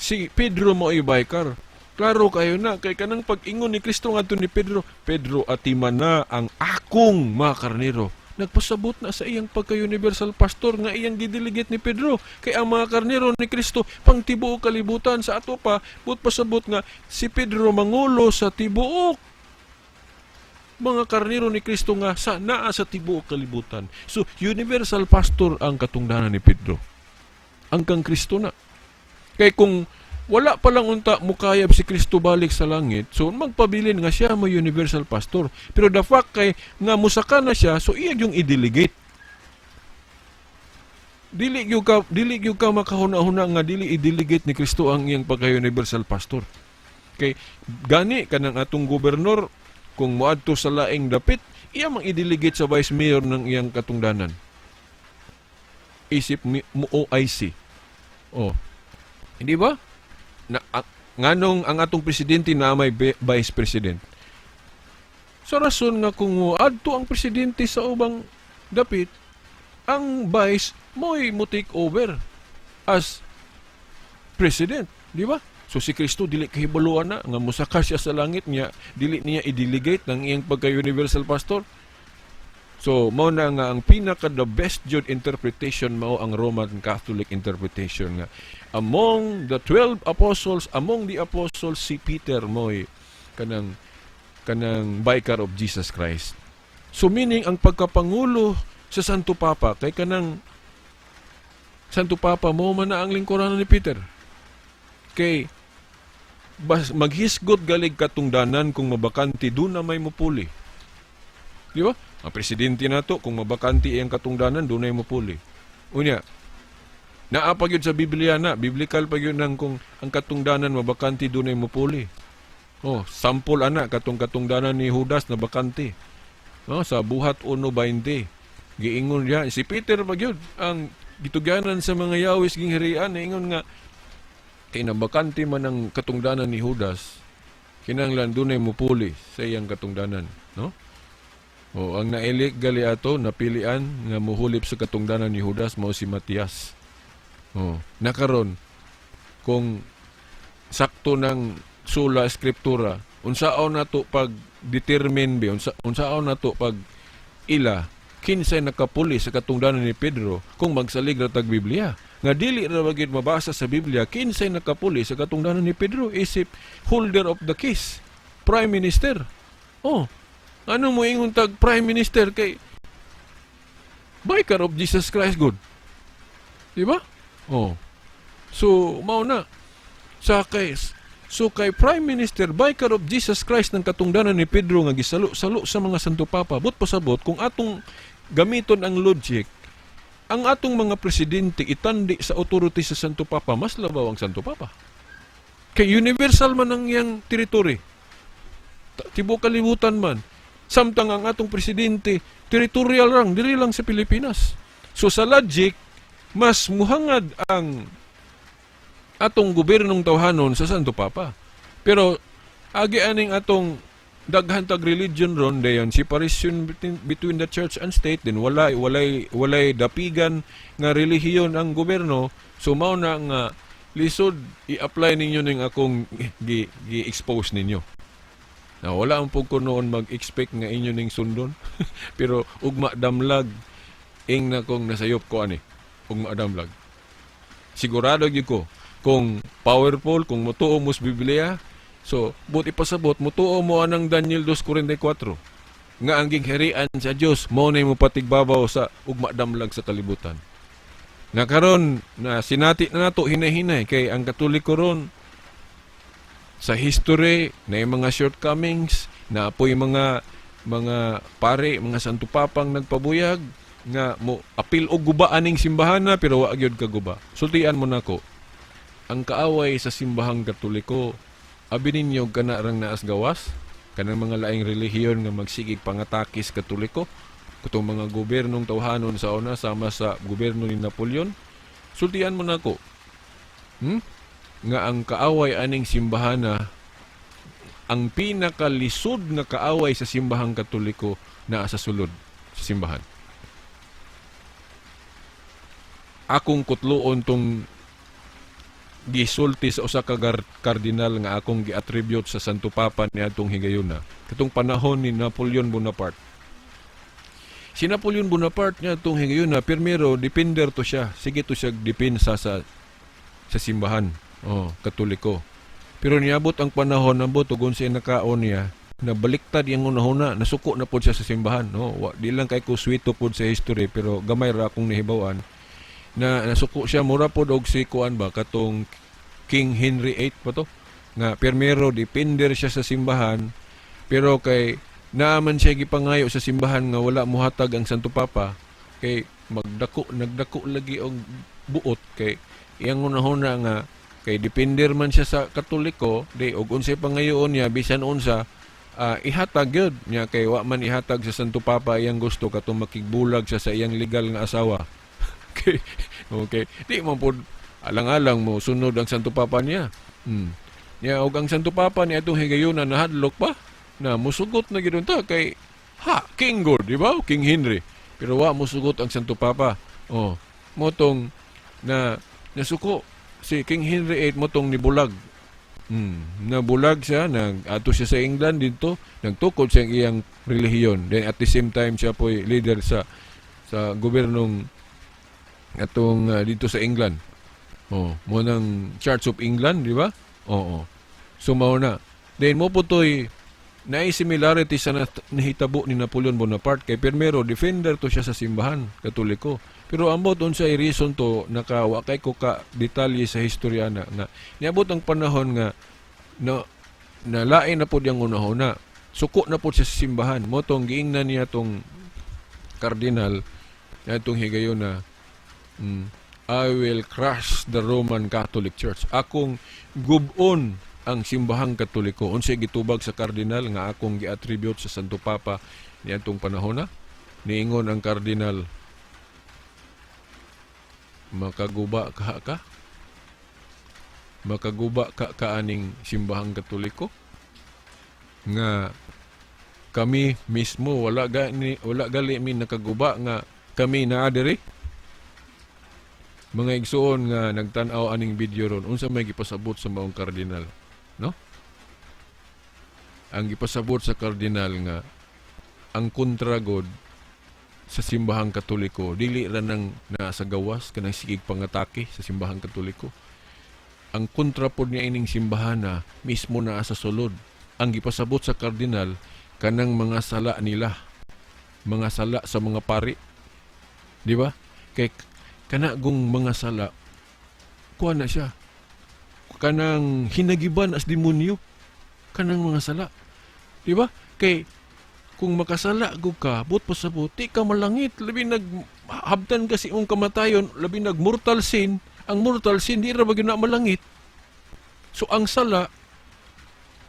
si Pedro mo i-baykar. Klaro kayo na, kay kanang pag-ingon ni Kristo nga ni Pedro, atiman na ang akong mga karnero. Nagpasabot na sa iyang pagka-universal pastor nga iyang gidelegate ni Pedro. Kay ang mga karnero ni Kristo, pang tibuok kalibutan sa ato pa, pasabot nga si Pedro mangulo sa tibuok mga karnero ni Kristo nga naa sa tibuok kalibutan. So, universal pastor ang katungdanan ni Pedro. Ang kang Kristo na. Kaya kung wala pa lang unta mukayab si Kristo balik sa langit, so magpabilin nga siya mo universal pastor. Pero the fact kay nga musaka na siya, so iyag yung i-delegate. Dili gyud ka makahuna-huna nga dili i-delegate ni Kristo ang iyang pagka-universal pastor. Kay gani kanang atong gobernador kung moadto sa laing dapit, iya mang i-delegate sa vice mayor ng iyang katungdanan. Isip mo OIC. Oh. Hindi ba? Nganong ang atong presidente na may vice president. Sa rason nga kung moadto ang presidente sa ubang dapit, ang vice mo'y mo take over as president, di ba? So si Kristo dili kahibaluan na nga musaka siya sa langit niya, dili niya i-delegate ng iyang pagka-universal pastor. So mao na nga ang pinaka the best jud interpretation mao ang Roman Catholic interpretation nga among the 12 apostles, among the apostles si Peter mo'y kanang vicar of Jesus Christ. So meaning ang pagkapangulo sa Santo Papa kay kanang Santo Papa mo man na ang lingkuran ni Peter. Kay maghisgot galig katungdanan kung mabakanti doon na may mupuli. Di ba? Ang presidente nato kung mabakanti ang katungdanan doon na mupuli. Unya, naapag yun sa Biblia na, biblical pa yun ng kung ang katungdanan mabakanti doon na mupuli. Oh, sample ana katong katungdanan ni Judas na bakanti. No, sa Buhat 1:20. Giingon niya si Peter pa yun ang gitugyanan sa mga yawis ginghirian ingon nga kay nabakanti man ang katungdanan ni Judas, kinahanglan dunay mupuli sa iyang katungdanan, no? O ang naelik gali ato napilian nga muhulip sa katungdanan ni Judas mao si Matias. O nakaron kung sakto ng sula eskriptura, unsaon nato pag determine be unsaon nato pag ila kinsay nakapuli sa katungdanan ni Pedro kung magsalig ra tag Biblia. Nga dili ra bagid mabasa sa Biblia kinsay nakapuli sa katungdanan ni Pedro isip holder of the keys, prime minister. Oh, ano mo ingon tag prime minister kay vicar of Jesus Christ good. Di ba? Oh. So mao na sa case. So kay prime minister vicar of Jesus Christ ng katungdanan ni Pedro nga gisalo-salo sa mga Santo Papa, but pasabot kung atong gamiton ang logic, ang atong mga presidente itandi sa authority sa Santo Papa, mas labaw ang Santo Papa. Kay universal man ang iyang territory. Tibuok kalibutan man. Samtang ang atong presidente, territorial lang, dili lang sa Pilipinas. So sa logic, mas muhangad ang atong gobernong tawhanon sa Santo Papa. Pero agi aning atong daghan tag religion ron dayon separation between the church and state, din walay dapigan nga relihiyon ang gobyerno. So mao na nga lisod i-apply ninyo ning akong gi-expose ninyo. Na wala ang pug ko noon mag-expect nga inyo ning sundon. Pero ugma damlag ing na kong nasayop ko ani. Ugma damlag. Sigurado gyud ko kung powerful, kung motuo mo sa Biblia, so buti pasabot motuo mo anang Daniel 2:44 nga ang gingharian sa Dios mao nay mo patigbabaw sa ugma damlag sa kalibutan. Nga karon na sinati na nato hinay-hinay kay ang Katoliko ron sa history na mga shortcomings na apoy mga pare, mga Santo Papang nagpabuyag nga mo apil og guba aning simbahan na pero wa gyud kaguba. Sultian mo nako. Ang kaaway sa simbahang Katoliko, abi ninyo kana rang naas gawas, kanang mga laing relihiyon nga magsigig pangatakis Katoliko, kutong mga gobernong tawhanon sa una sama sa gobyerno ni Napoleon. Sultian mo nako. Nga ang kaaway aning simbahana, ang pinakalisod nga kaaway sa simbahang Katoliko naa sa sulod sa simbahan. Akong kutluon tong gisulti sa usa ka kardinal nga akong gi-attribute sa Santo Papa niadtong higayuna katong panahon ni Napoleon Bonaparte. Si Napoleon Bonaparte niadtong higayuna pirmero depender to siya, sige to siya depensa sa simbahan, Katoliko. Pero niabot ang panahon nambot ugon siya nakaon niya na baliktad yung una-una, nasuko na po siya sa simbahan. No? Di lang kay ko sweet po sa history, pero gamay ra akong nahibawan na nasuko siya mura po og si kuan ba katong King Henry VIII pa to nga permero depender siya sa simbahan pero kay naaman siya gipangayo sa simbahan nga wala mohatag ang Santo Papa kay nagdako lagi og buot kay iyang una-una nga kay depender man siya sa Katoliko di og unsay pangayoon niya bisan unsa ihatag yun niya kay wa man ihatag sa Santo Papa iyang gusto katong makigbulag siya sa iyang legal nga asawa. Okay. Di man po alang-alang mo sunod ang Santo Papa niya. Niya og ang Santo Papa niya itong higayunan nahadlok pa na musugot na gidon ta kay King God, di ba? King Henry. Pero wa musugot ang Santo Papa. Motong na nasuko si King Henry VIII motong nibulag. Nabulag siya, ato siya sa England dito, nagtukod siya ang iyang relihiyon. Then at the same time siya po leader sa gobernong atong dito sa England. Mo nang Church of England, di ba? So mao na. Then mo putoy na similarity sa nahitabo ni Napoleon Bonaparte kay permero defender to siya sa simbahan Katoliko. Pero ambot unsa ay reason to nakawa kay ko ka detalye sa historya na niabot ang panahon nga na lain na pud yang una-una. Suko na pud siya sa simbahan. Mo tong giingnan niya tong kardinal na itong higayon na I will crush the Roman Catholic Church. Akong gubon ang simbahang Katoliko. Unsay gitubag sa kardinal nga akong gi-attribute sa Santo Papa niadtong panahon na. Niingon ang kardinal, makaguba ka? Makaguba ka kaaning simbahang Katoliko? Nga kami mismo wala gali mi nakaguba nga kami naa diri. Mga igsuon nga nagtan-aw aning video ron unsa may gipasabot sa maong kardinal, no? Ang gipasabot sa kardinal nga ang kontra god sa simbahang Katoliko dili ra nang nasa gawas kanang sigig pangatake sa simbahang Katoliko. Ang kontra pod niya ining simbahan na mismo naa sa sulod. Ang gipasabot sa kardinal kanang mga sala nila, mga sala sa mga pari, di ba? Kay kanagong mga sala kuha na siya kanang hinagiban as demonyo kanang mga sala, di ba? Kay kung makasala gud ka but pasabot di ka malangit labi naghabtan kasi ang kamatayon labi nag mortal sin. Ang mortal sin di ra ba gyud na malangit. So ang sala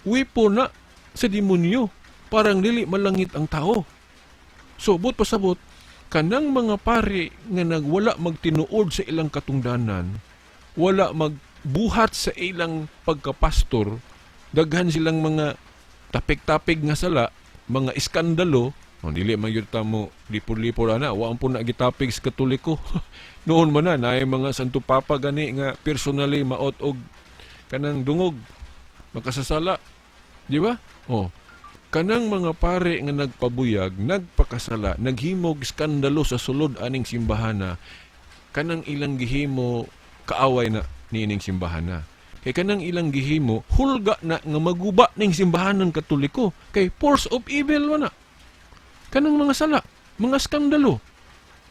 weapon na sa demonyo parang dili malangit ang tao. So but pasabot kanang mga pari nga nagwala magtinuod sa ilang katungdanan, wala magbuhat sa ilang pagkapastor, daghan silang mga tapik-tapik nga sala, mga iskandalo, dili man gyud ta mo lipol-lipol ana, wa po na gitapik sa Katoliko. Noon man na naay mga Santo Papa gani nga personally maot og kanang dungog, makasasala, di ba? Kanang mga pare nga nagpabuyag, nagpakasala, naghimog skandalo sa sulod aning simbahana, kanang ilang gihimo kaaway na nining simbahana. Kay kanang ilang gihimo hulga na nga maguba ning simbahanan Katoliko kay force of evil na. Kanang mga sala, mga skandalo.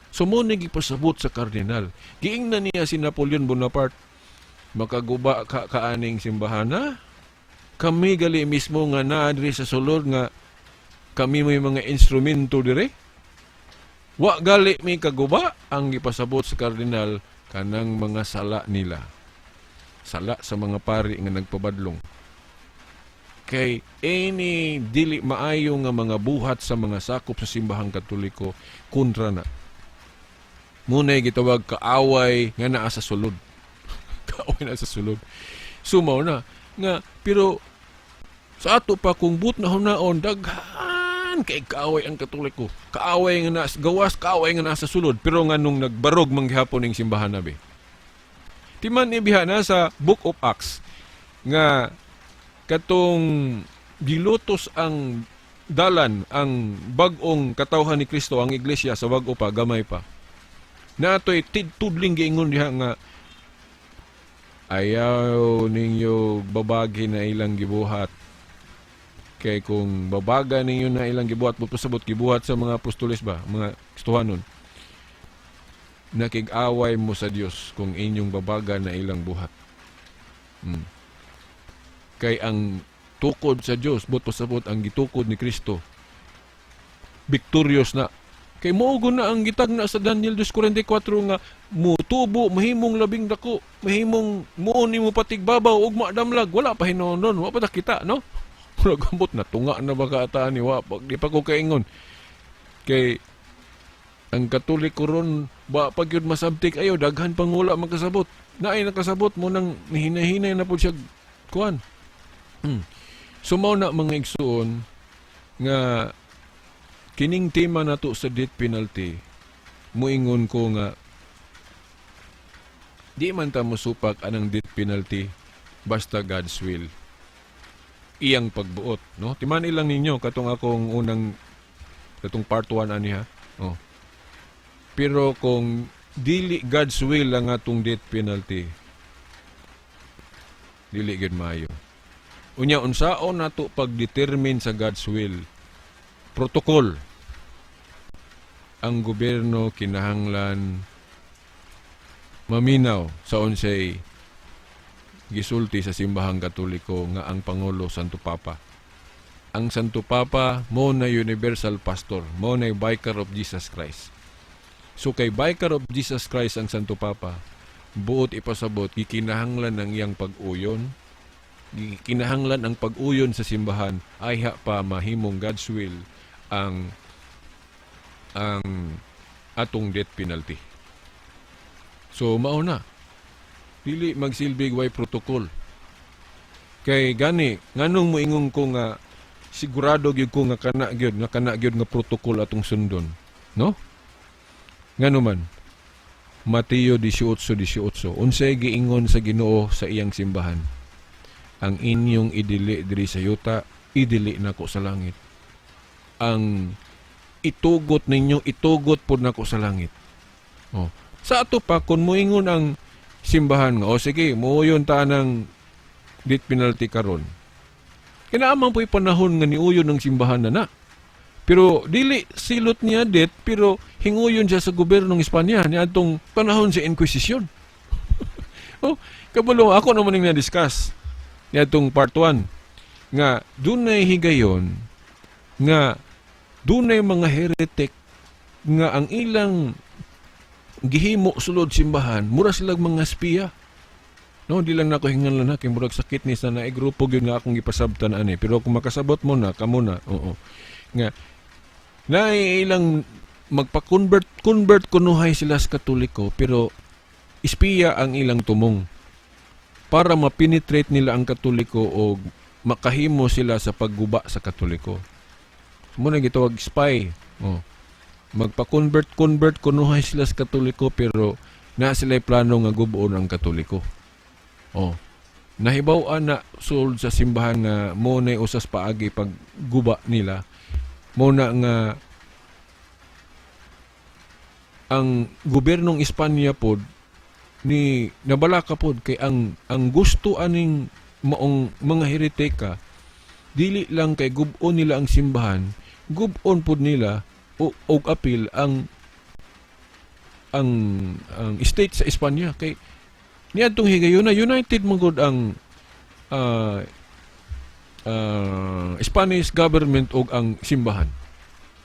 So mo ni gipasabot sa kardinal. Giingnan niya si Napoleon Bonaparte, makaguba ka kaaning simbahana. Kami gali mismo nga naa diri sa sulod nga kami may mga instrumento dire. Wa gali mi kaguba ang gipasabot sa kardinal kanang mga sala nila. Sala sa mga pari nga nagpabadlong. Kay any dili maayo nga mga buhat sa mga sakop sa simbahang Katoliko kontra na. Munay gitawag kaaway nga naa sa sulod. Kaaway na sa sulod. Sumaw na nga pero sa ato pa kung but na hunaon daghan kay kaaway ang Katoliko, kaaway nga nas gawas, kaaway nga nasa sulod pero nga nung nagbarog manghapon ning simbahan nabi timan ibiha na sa Book of Acts nga katong gilutos ang dalan ang bag-ong katawhan ni Kristo ang iglesia sa bag-o pa gamay pa na ato'y tudling giingon diha nga ayaw ninyo babagi na ilang gibuhat Kay kung babaga ninyo na ilang gibuhat mo pasabot gibuhat sa mga apostoles ba, mga Kristohanon, nakig-away mo sa Dios kung inyong babaga na ilang buhat. Kay ang tukod sa Dios, but pasabot ang gitukod ni Kristo, victorious na. Kay moogo na ang gitag na sa Daniel 2:44 nga mutubo mahimong labing dako, mahimong muon nimo patigbabaw ug madamlag, wala pa hinuon, wa pa ta kita, no? Wala gambot na tunga na baka ataan ni wa pag di pa ko kaingon. Kay ang Katoliko ron ba pag yun masabtik ayo daghan pang wala makasabot. Naay nakasabot mo nang hinahinay na pud siya kuan. So mao na mga igsuon nga kining tema nato sa death penalty, muingon ko nga di man ta mosupak anang death penalty basta God's will. Iyang pagbuot, no? Timan ilang ninyo katong akong unang katong part 1 ani ha. Oh. Pero kung dili God's will ang atong death penalty, dili gid maayo. Unya unsaon nato pag-determine sa God's will? Protocol. Ang gobyerno kinahanglan maminaw sa unsay gisulti sa simbahang Katoliko nga ang Pangulo Santo Papa. Ang Santo Papa mo na universal pastor, mo na Vicar of Jesus Christ. So kay Vicar of Jesus Christ ang Santo Papa, buot ipasabot gikinahanglan ang iyang pag-uyon, gikinahanglan ang pag-uyon sa simbahan ay pa mahimong God's will ang atong death penalty. So mao na, dili magsilbig way protocol. Kay gani nganong moingon ko nga sigurado gyud ko nga kana gyud nga protocol atong sundon, no? Ngano man Mateo 18:18 unsay giingon sa Ginoo sa iyang simbahan? Ang inyong idili diri sa yuta, idili nako sa langit. Ang itugot ninyo, itugot pod nako sa langit. Oh. Sa ato pa kun moingon ang simbahan nga, o sige, muuyon ta ng death penalty karon. Kinaaman po'y panahon nga niuyon ng simbahan na. Pero dili silot niya death, pero hinguyon siya sa gobernong Espanya niya atong panahon sa Inquisition. Oh, kabalo ako naman yung na-discuss niya atong part 1 nga dunay higayon nga dunay mga heretic nga ang ilang gihimo sulod simbahan, mura silang mga espiya. No, di lang nako hinganlan na kay murag sakit ni sa naay grupo gyud nga akong gipasabtan ani. Pero kung makasabot mo na kamo na, oo. Nga naay ilang magpa-convert kunuhay sila sa Katoliko pero espiya ang ilang tumong para ma-penetrate nila ang Katoliko o makahimo sila sa pagguba sa Katoliko. Muna gitawag spy. Oh. Magpa-convert kunuhay sila sa Katoliko pero na sila'y plano nga gubuon ang Katoliko. Oh. Nahibaw-an na sulod sa simbahan nga mo na usas paagi pagguba nila. Mo na nga ang gobernong Espanya pod ni nabalaka pod kay ang gusto aning maong mga heretika dili lang kay gubon nila ang simbahan, gubon pod nila og apil ang state sa Espanya kay niadtong higayon na united man gud ang Spanish government og ang simbahan.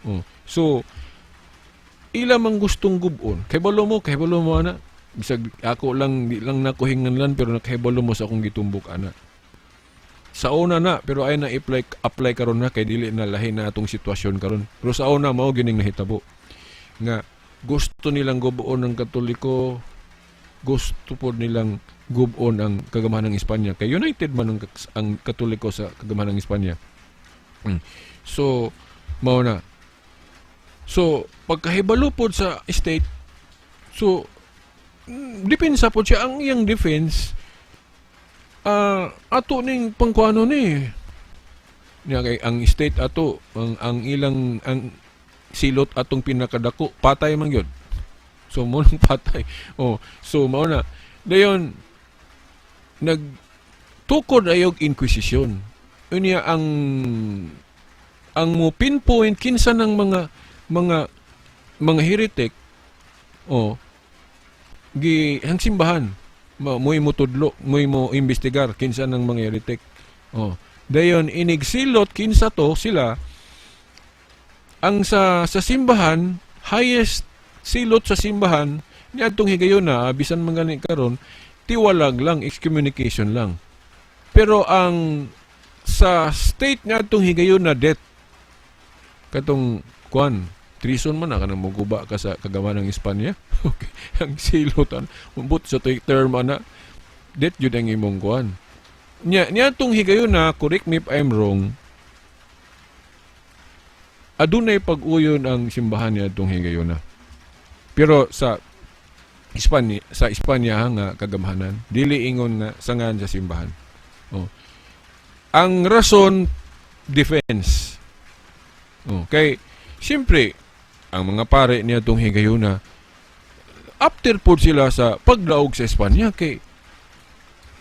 Oh. So ila man gustong gubon kay balo mo ana bisag ako lang di lang nako hinganlan pero nakahibalo mo sa akong gitumbok ana. Sa una na pero ay na apply karon na kay dili na lahi na atong sitwasyon karon. Pero sa una mao gining nahitabo nga gusto nilang gubuon ng Katoliko, gusto po nilang gubuon ang kagamahan ng Espanya. Kay united man ang Katoliko sa kagamahan ng Espanya. So mao na. So pagkahibalo po sa state, so depensa po siya ang iyang defense. Ato ning pangkuano ni niya kay ang state ato ang ilang ang silot atong pinakadako patay man gyud. So mo nang patay. Oh, so mao na. Dayon nagtukod ayog inquisition. unya ang mo pinpoint kinsa ng mga heretic ang simbahan mo'y mo tudlo, mo'y mo imbestigar kinsa ng mga heretic. Dayon inigsilot kinsa to sila ang sa simbahan, highest silot sa simbahan niadtong higayuna bisan man gani karon tiwalag lang, excommunication lang. Pero ang sa state niadtong higayuna death katong treason man na kanang muguba ka sa kagaman ng Espanya. Okay. Ang silotan. Umbot sa term ana. Det yun ang imong kuan. Niya tong higayon na, correct me if I'm wrong, adunay pag-uyon ang simbahan niya tong higayon na. Pero sa Espanya nga kagamhanan, dili ingon nga sangan sa simbahan. Ang rason, defense. Kay, siyempre, ang mga pare niya itong higayuna, after po sila sa paglaog sa Espanya, kay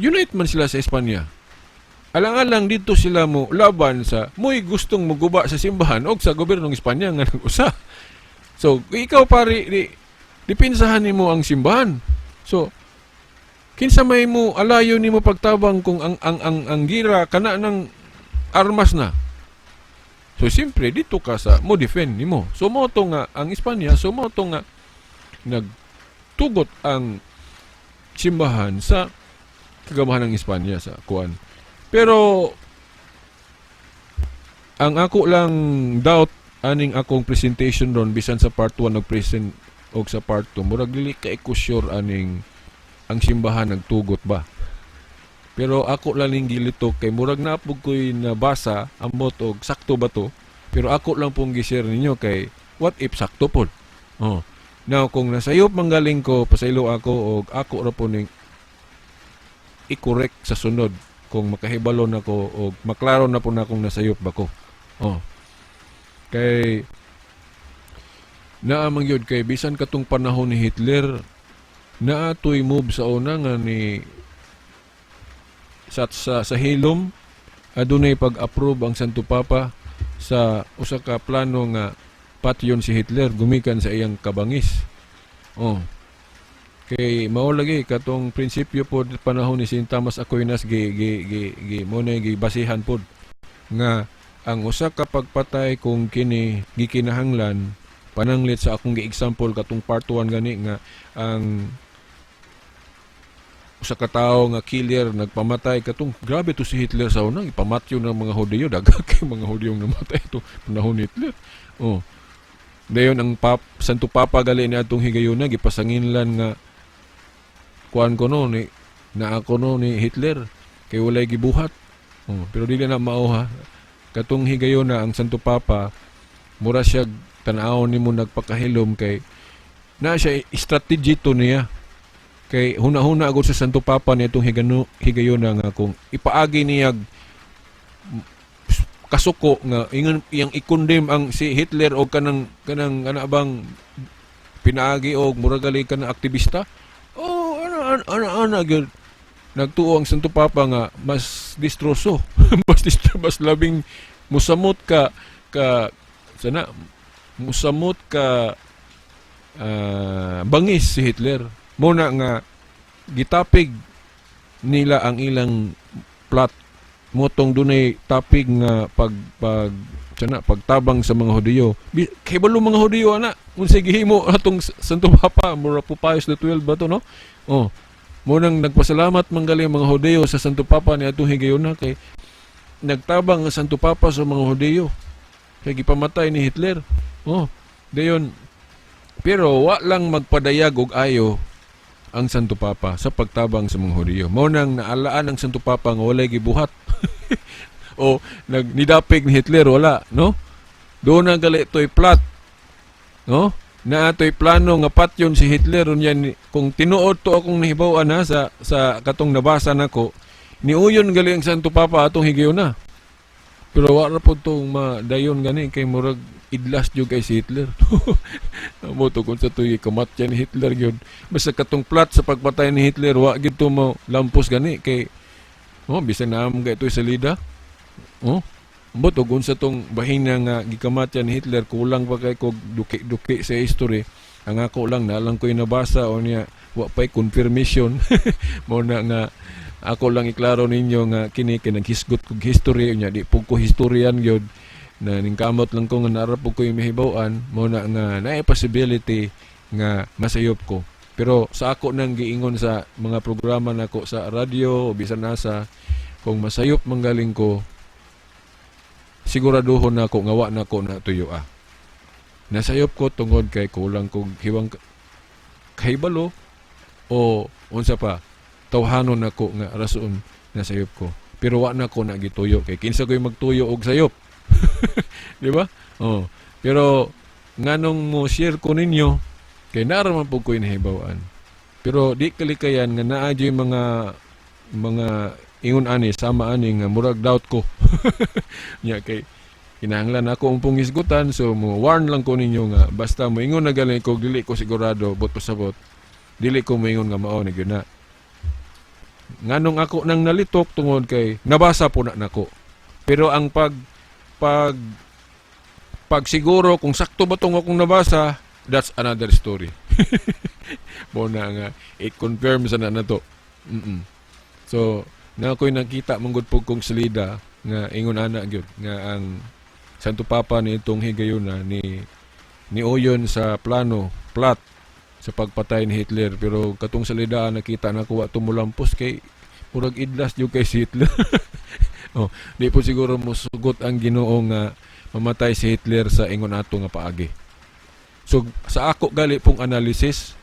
unite man sila sa Espanya. Alang-alang dito sila mo laban sa muy gustong muguba sa simbahan o sa gobyernong Espanya nga nag-usa. So, ikaw pare, dipinsahan nimo ang simbahan. So, kinsa may mo alayo nimo pagtabang kung ang gira kana ng armas na. So, siyempre, dito ka sa mo defend nimo. So, mo to nga ang Espanya, so mo to nga nagtugot ang simbahan sa kagamahan ng Espanya sa kuan. Pero, ang ako lang doubt aning akong presentation ron bisan sa part 1 nag-present o sa part 2, murag dili ka sure aning ang simbahan nagtugot ba. Pero ako lang ning gilito kay murag napog ko'y nabasa amot og sakto ba to. Pero ako lang pong gi-share ninyo kay what if sakto po. Now kung nasayop manggaling ko pasaylo ako og ako ra po ning i-correct sa sunod kung makahibalo na ko og maklaro na po na kung nasayop ba ko. Kay naamang yun kay bisan katong panahon ni Hitler naatoy move sa una nga ni sa Hilom adunay pag-approve ang Santo Papa sa usa ka plano nga patyon si Hitler gumikan sa iyang kabangis. Kay mao lagi katong prinsipyo pod panahon ni Saint Thomas Aquinas mo na gibasihan pod nga ang usa ka pagpatay kung kini gikinahanglan pananglit sa akong gi-example katong part 1 gani nga ang usa ka tawo nga killer nagpamatay katong grabe to si Hitler sa unang ipamatyo ng mga Hudiyo daghan kay mga Hudiyo namatay to panahon ni Hitler. Dayon ang Santo Papa gali ni atong higayuna gipasanginlan nga kuan ko no ni na ako no ni Hitler kay walay gibuhat. Pero dili na mao ha. Katong higayuna ang Santo Papa mura siya tan-aw nimo nagpakahilom kay na siya strategy to niya. Kay huna-huna agad sa Santo Papa nitong higayuna nga kung ipaagi niya kasuko nga iyang ikondem ang si Hitler o kanang ana bang pinaagi og muragali ka na aktivista. Ana gyud nagtuo ang Santo Papa nga mas distroso mas labing musamot ka musamot ka bangis si Hitler. Muna nga gitapig nila ang plot motong dunay tapig nga pagtabang sa mga Hudiyo. Kay balo mga Hudiyo ana unsay gihimo atong Santo Papa mura po Pius XII ba to no? Munang nagpasalamat manggali mga Hudiyo sa Santo Papa ni atong higayuna kay nagtabang ang Santo Papa sa mga Hudiyo. Kay gipamatay ni Hitler. Dayon pero wa lang magpadayag og ayo ang Santo Papa sa pagtabang sa mga Hudiyo. Mao nang naalaan ang Santo Papa nga walay gibuhat. O nidapig ni Hitler wala, no? Doon na gali toy plot. No? Na ato'y plano nga patyon si Hitler unyan kung tinuod to akong nahibaw na sa katong nabasa nako niuyon gali ang Santo Papa atong higayuna. Pero wala po itong madayon gani kay murag idlas jud kay si Hitler. Amo to kung sa tuy kamatya ni Hitler yun. Basta katong plot sa pagpatay ni Hitler wa gid to mo lampos gani kay bisan na among gaytoy salida. Oh, ambot og unsa tong bahina nga gikamatyan ni Hitler, kulang pa kay kog duki-duki sa history. Ang ako lang nalang ko'y nabasa o niya wa pay confirmation. Mo na nga ako lang iklaro ninyo nga kini kinaghisgot kog history nya di pug ko historian gyud na ningkamot lang ko nga narap ko yung mahibaw-an mo na nga naay possibility nga masayop ko. Pero sa ako nang giingon sa mga programa nako sa radyo o bisan nasa, kung masayop manggaling ko, siguraduhon na ako ngawa na ko na tuyo Nasayop ko tungod kay kulang kog hiwang kahibalo o unsa pa tawhanon nako nga rason nasayop ko. Pero wa na ko na gituyo kay kinsa ko'y magtuyo og sayop. Di ba? Oh. Pero nganong mo share ko ninyo kay naraman po ko'y nahibawan. Pero di kalikayan nga naa dyo'y mga ingon ani sama ani nga murag doubt ko. Nya kay kinahanglan ako umpong isgutan, so mo warn lang ko ninyo nga basta mo ingon na galing ko dili ko sigurado bot pasabot. Dili ko moingon nga mao na gyud na. Nganong ako nang nalitok tungod kay nabasa po na nako. Pero ang pag siguro kung sakto ba tong akong nabasa, that's another story. Mo na nga it confirms na to. So na ako'y nakita manggod po kong salida nga ingon ana gyud nga ang Santo Papa ni itong higayuna ni Oyon sa plot sa pagpatay ni Hitler, pero katong salida nakita na ko wa tumulampos kay murag idlas jud kay si Hitler. Oh, di po siguro musugot ang Ginoo nga mamatay si Hitler sa ingon ato nga paagi. So sa ako gali pong analysis,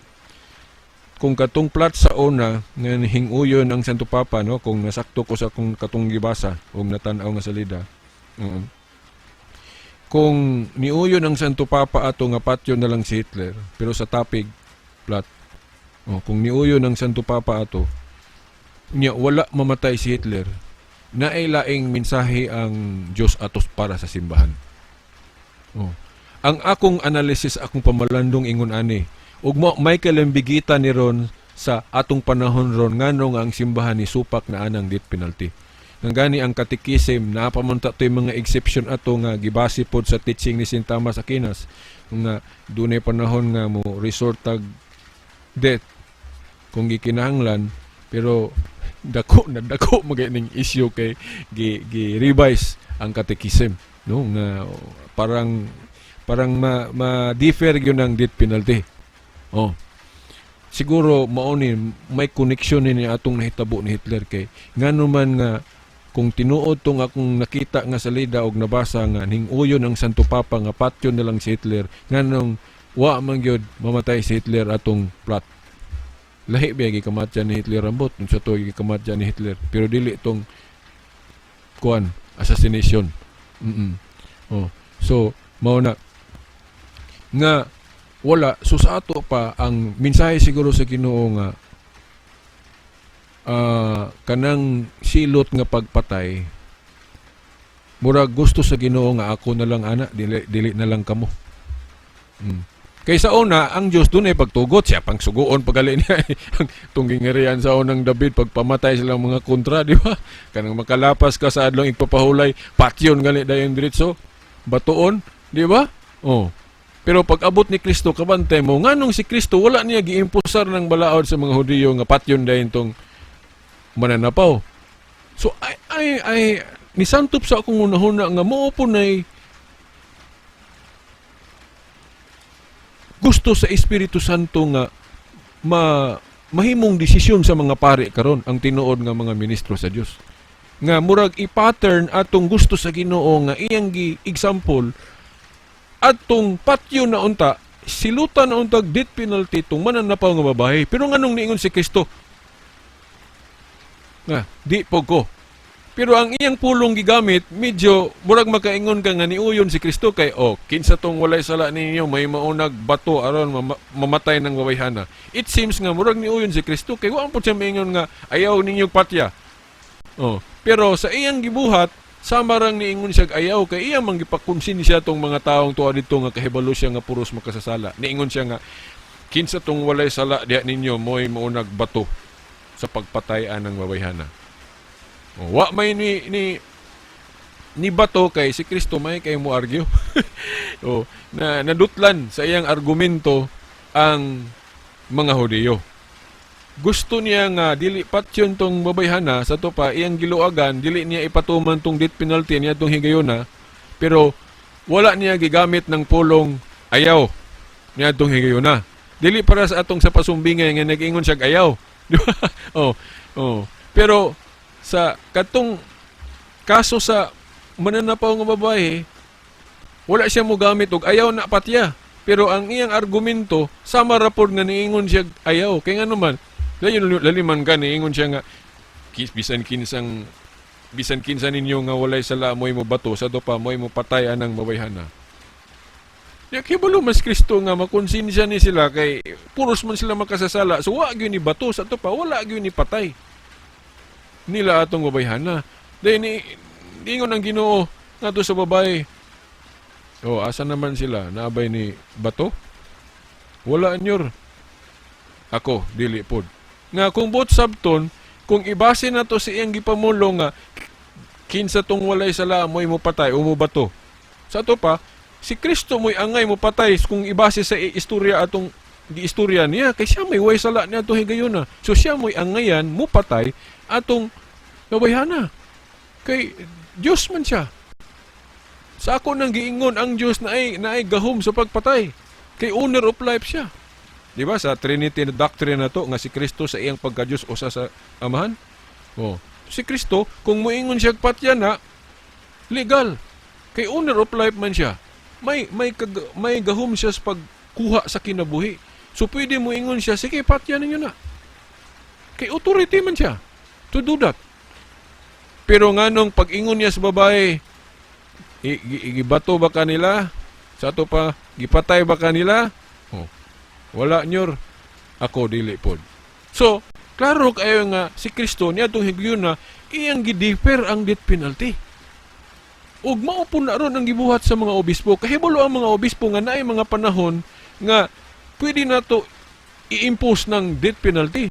kung katong plot sa una nga hinguyon ang Santo Papa, no, kung nasakto ko sa kung katong gibasa o natanaw nga salida, kung niuyon ang Santo Papa ato nga patyon na lang si Hitler, pero sa topic plot, kung niuyon ang Santo Papa ato niya wala mamatay si Hitler, naay laing mensahe ang Dios atos para sa simbahan. Ang akong analysis, akong pamalandong ingon ani, ug may kalambigitan ni ron sa atong panahon ron nganong ang simbahan ni supak na anang death penalty. Nang gani ang katikisim na pamunta to'y mga exception ato nga gibase pod sa teaching ni St. Thomas Aquinas nga dunay panahon nga mo resort tag death kung gikinahanglan, pero dako maganing issue kay gi-revise ang katikisim, no, nga parang ma-differ yun ang death penalty. Siguro mao ni may connection ni atong nahitabo ni Hitler kay ngano man nga kung tinuod tong akong nakita nga salida og nabasa nga hinguyon ang Santo Papa nga patyon na lang si Hitler, nganong wa man gyud mamatay si Hitler atong plot. Lahi ba gikamatyan ni Hitler ambot unsa to gikamatyan ni Hitler, pero dili tong assassination. So mao na nga wala. So sa ato pa ang mensahe siguro sa Ginoo nga kanang silot nga pagpatay, murag gusto sa Ginoo nga ako na lang ana, dili na lang kamo. Kaysa una ang Dios dunay pagtugot, siya pang suguon pagali niya ang tunggingerian sa unang David pagpamatay silang mga kontra, di ba? Kanang makalapas ka sa adlong ipapahulay, patyon gali dayon diretso, batuon, di ba? Pero pag abot ni Kristo, kabantay mo nganong si Kristo wala niya giimpusar ng balaod sa mga Hudiyo nga patyon dayon tong mananapaw. So ay nisantop sa akong unahuna nga mao po nay gusto sa Espiritu Santo nga mahimong desisyon sa mga pari karon ang tinuod nga mga ministro sa Dios. Nga murag i-pattern atong gusto sa Ginoo nga iyang gi-example atong patyo na unta, silutan na untag death penalty tong mananapaw nga babae. Pero nganong niingon si Kristo? Di po ko. Pero ang iyang pulong gigamit, medyo murag makaingon ka nga niuyon si Kristo kay kinsa tong walay sala ninyo may maunag bato aron mamatay ng babayhana. It seems nga murag niuyon si Kristo kay wa po siya maingon nga ayaw ninyo patya. Pero sa iyang gibuhat, sama rang niingon siya ayaw kay iya mangipakunsin siya tong mga taong tuwa dito nga kahibalo siya nga puros makasasala. Niingon siya nga kinsa tong walay sala diha ninyo moy maunag bato sa pagpatay ng babayhana. Wa may ni ni bato kay si Kristo may kay mo argue. O, na nadutlan sa iyang argumento ang mga Hudiyo. Gusto niya nga dili patyon tong babayhana sa to pa iyang giluagan, dili niya ipatuman tong death penalty niya tong higayuna, pero wala niya gigamit ng pulong ayaw niya tong higayuna. Dili para sa atong sa pasumbingay nga nag-ingon siya ayaw. Di ba? Oh. Pero sa katong kaso sa mananapaw nga babae, wala siya mo gamit og ayaw na patya. Pero ang iyang argumento, sama rapor nga niingon siya ayaw. Kaya nga naman, laliman ka, niingon siya nga, bisan kinsan ninyo nga walay sala mo'y mo bato, sa to pa mo'y mo patay anang mabayhana. Kibalo mas Kristo nga makonsensya ni sila kay puros man sila makasasala. So wa gyud ni bato sa to pa wala gyud ni patay. Nila atong babayhana. Dahil ingon ang Ginoo ngadto sa babae. Asa naman sila? Naabay ni bato? Wala nyor. Ako, dili pod. Nga kung bot sabton, kung ibase na to sa iyang gipamulong nga, kinsa tong walay sala mo'y mo patay o mo bato. Sa to pa, si Kristo mo'y angay mo patay kung ibase sa istorya atong giistorya niya. Kay siya may way sala niya to higayuna. So siya mo'y angayan mo patay atong babayhana. Kay Diyos man siya. Sa ako nang giingon ang Diyos na ay gahom sa pagpatay. Kay owner of life siya. Di ba sa Trinity doctrine na to nga si Kristo sa iyang pagka-Diyos usa sa Amahan? Si Kristo kung moingon siya patya na legal. Kay owner of life man siya. May gahom siya sa pagkuha sa kinabuhi. So pwede mo ingon siya, sige patya ninyo na. Kay authority man siya to do that. Pero nganong pag-ingon niya sa babae, gibato ba kanila? Sa to pa, gipatay ba kanila? Wala nyor. Ako dili pod. So, klaro kayo nga si Kristo niya itong higyon na iyang gidifer ang death penalty. Ug maupo na ron ang gibuhat sa mga obispo. Kahibalo ang mga obispo nga naay mga panahon nga pwede na to i-impose ng death penalty.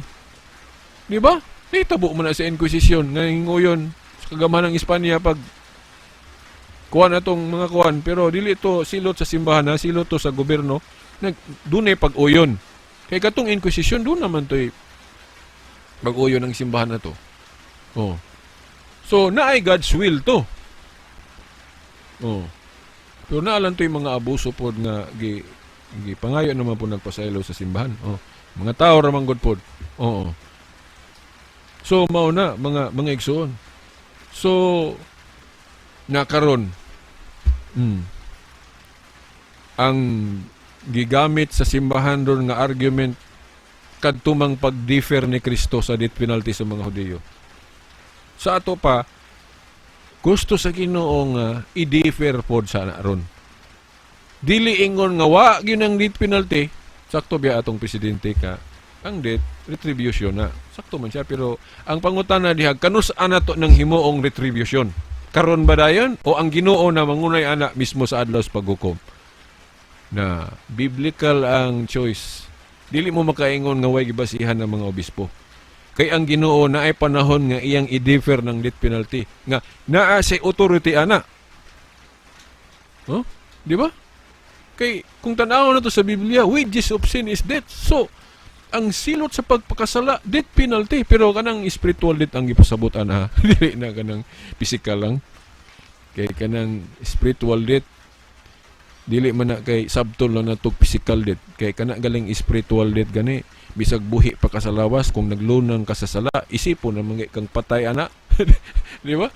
Di ba? Tabo mo na sa Inquisition nga hinguyon sa kagamahan ng Espanya pag kuwan na itong mga kuwan. Pero dili ito silot sa simbahan na, silot to sa gobyerno. Doon ay pag-uyon. Kaya katong Inquisition, doon naman ito pag-uyon ng simbahan na to. So, naay God's will to. Pero naalan to yung mga abuso po nga pangayo naman po nagpasaylo sa simbahan. Mga tao ramang god po. So, mauna, mga igsoon. So, nakaron, ang gigamit sa simbahan doon nga argument kadtumang pag-differ ni Kristo sa death penalty sa mga Hudiyo. Sa ato pa, gusto sa Ginoo nga i-differ pod sa naron. Dili ingon nga wa gyud ang death penalty, sakto biya atong presidente ka ang death retribution na. Sakto man siya pero ang pangutana diha kanus ana to ng himuong retribution. Karon ba dayon o ang Ginoo na mangunay ana mismo sa adlaw sa paghukom? Na biblical ang choice. Dili mo makaingon nga way gibasihan ng mga obispo. Kay ang Ginoo na ay panahon nga iyang i-differ ng death penalty nga naa sa authority ana. Di ba? Kay kung tan-aw na to sa Biblia, wages of sin is death. So ang silot sa pagpakasala, death penalty. Pero kanang spiritual death ang ipasabot ana. Dili na kanang physical lang. Kay kanang spiritual death dili man na kay sabtol lang na to physical death. Kay kana galing spiritual death gani bisag buhi pa ka sa lawas kung naglunang ka sa sala isipon na mga kang patay ana. Di ba?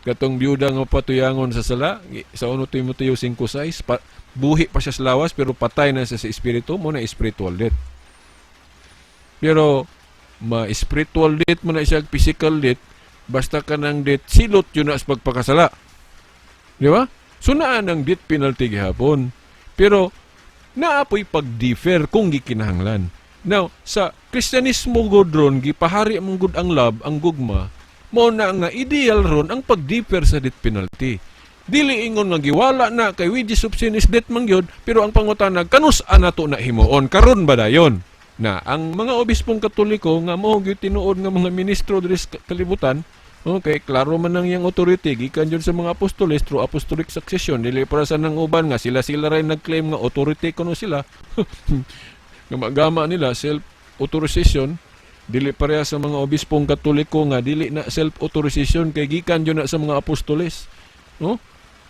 Katong biyuda nga patuyangon sa sala sa 1 Timoteo 5:6 buhi pa siya sa lawas pero patay na siya sa espiritu mo na spiritual death. Pero ma-spiritual death mo na siya physical death basta ka ng death silot yun na sa pagpakasala. Di ba? So naa ng death penalty gihapon. Pero naapoy pag-differ kung gikinahanglan. Now, sa Kristyanismo gud ron gipahari mong gud ang love, ang gugma, mao na nga ideal ron ang pag-differ sa death penalty. Dili ingon nga giwala na kay wages of sin is death man gyud, pero ang pangutana kanus ana to na himuon karon ba dayon? Na ang mga obispong Katoliko nga mao gyud tinuod nga mga ministro diri sa kalibutan Okay, klaro man nang yang authority gikan jud sa mga apostoles through apostolic succession. Dili para sa nang uban nga sila rin nag-claim nga authority kuno sila. Gama nila self authorization, dili pareha sa mga obispong Katoliko nga dili na self authorization kay gikan jud na sa mga apostoles. No?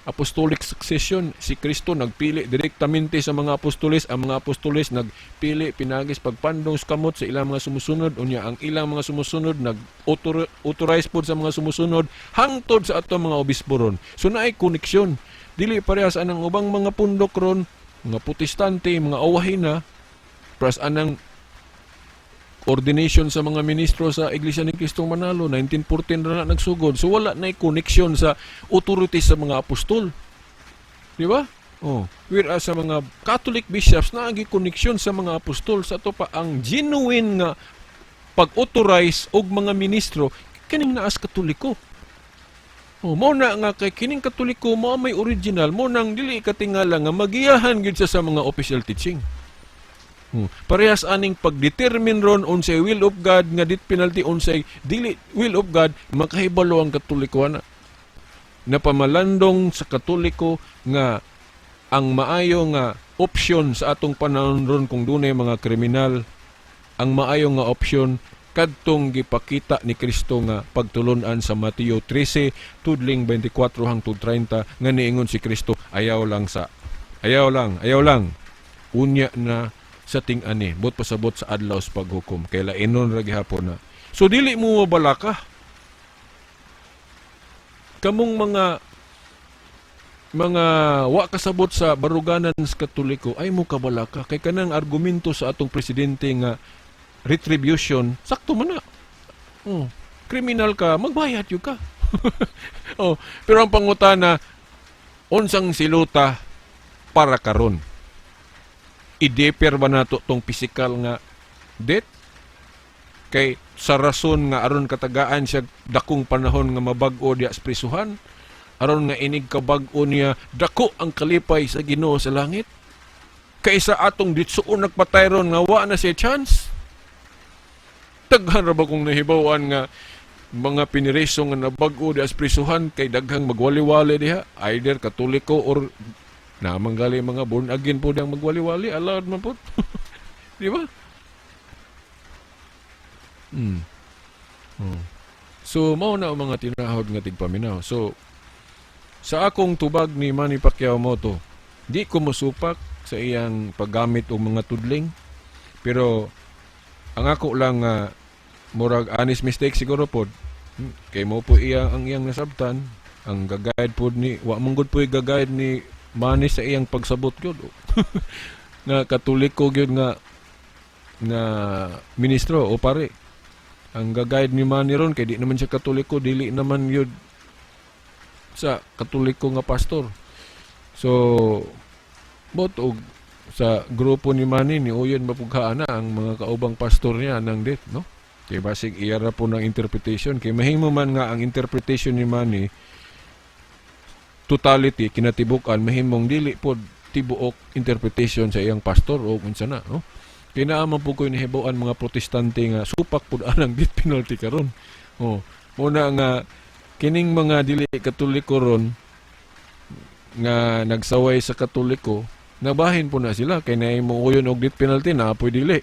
Apostolic succession, si Kristo nagpili direktamente sa mga apostoles, ang mga apostoles nagpili pinagis pagpandong sa kamot sa ilang mga sumusunod, unya ang ilang mga sumusunod nag-authorize pod sa mga sumusunod hangtod sa ato mga obispo ron. So naay koneksyon. Dili parehas anang ubang mga pundok ron, mga protestante, mga awahina, pras anang ordination sa mga ministro sa Iglesia ni Kristong Manalo 1914 na nagsugod. So wala na koneksyon sa authority sa mga apostol. Di ba? Oh, whereas sa mga Catholic bishops na agi koneksyon sa mga apostol, sa to pa ang genuine nga pag-authorize og mga ministro kining naas Katoliko. Oh, mo na nga kay kining Katoliko mo may original, mo nang dili katingala nga magiyahan gyud sa mga official teaching. Parehas aning pagdetermine ron unsay will of God nga dit penalty unsay dili will of God, makahibalo ang Katoliko na pamalandong sa Katoliko nga ang maayo nga option sa atong panahon ron kung dunay mga kriminal, ang maayo nga option kadtong gipakita ni Kristo nga pagtulon-an sa Mateo 13 tudling 24 hangtod 30 nga niingon si Kristo ayaw lang unya na sa ting-ani, bot pasabot sa adlaw sa paghukom, kay lainon ra gihapon na. So dili mo mabalaka. Kamong mga wa kasabot sa baruganan sa Katoliko ay mo kabalaka kay kanang argumento sa atong presidente nga retribution, sakto man na. Oh, kriminal ka, magbayad yun ka. Oh, pero ang pangutana, unsang siluta para karon? I-deper ba nato tong physical nga debt? Kay sa rason nga aron katagaan siya dakong panahon nga mabag-o diya sa prisuhan, aron nga inig kabag-o niya dako ang kalipay sa Ginoo sa langit. Kaysa atong ditsuon nagpatay ron nga wa na siya chance. Daghan ra ba kung nahibawan nga mga pinireso nga nabag-o diya sa prisuhan kay daghang magwali-wali diha, either Katoliko or na manggali mga born again po diyang magwali-wali, allowed man po. Di ba? So, mao na ang mga tinahod nga tigpaminaw. So, sa akong tubag ni Manny Pacquiao mo to, di ko musupak sa iyang paggamit o mga tudling. Pero, ang ako lang murag honest mistake siguro po, kay mo po ang iyang nasabtan, ang gagayad po ni, wa mong po gagayad ni Manny sa iyang pagsabot yun. Na Katoliko yun nga ministro o pare. Ang gagayad ni Manny ron, kay di naman siya Katoliko, dili naman yun sa Katoliko nga pastor. So, botog sa grupo ni Manny, ni Uyon mapughaan na ang mga kaubang pastor niya ng det, no? Kaya basig iyara po ng interpretation. Kaya mahimo man nga ang interpretation ni Manny totality, kinatibukan, mahimong dili po tibuok interpretation sa iyang pastor o unsa na, no? Kinaaman po ko inihibawan mga protestante nga supak po anang death penalty karon. Oh, muna nga kining mga dili Katoliko ron nga nagsaway sa Katoliko, nabahin po na sila kay naimo uyon og death penalty na apoy dili.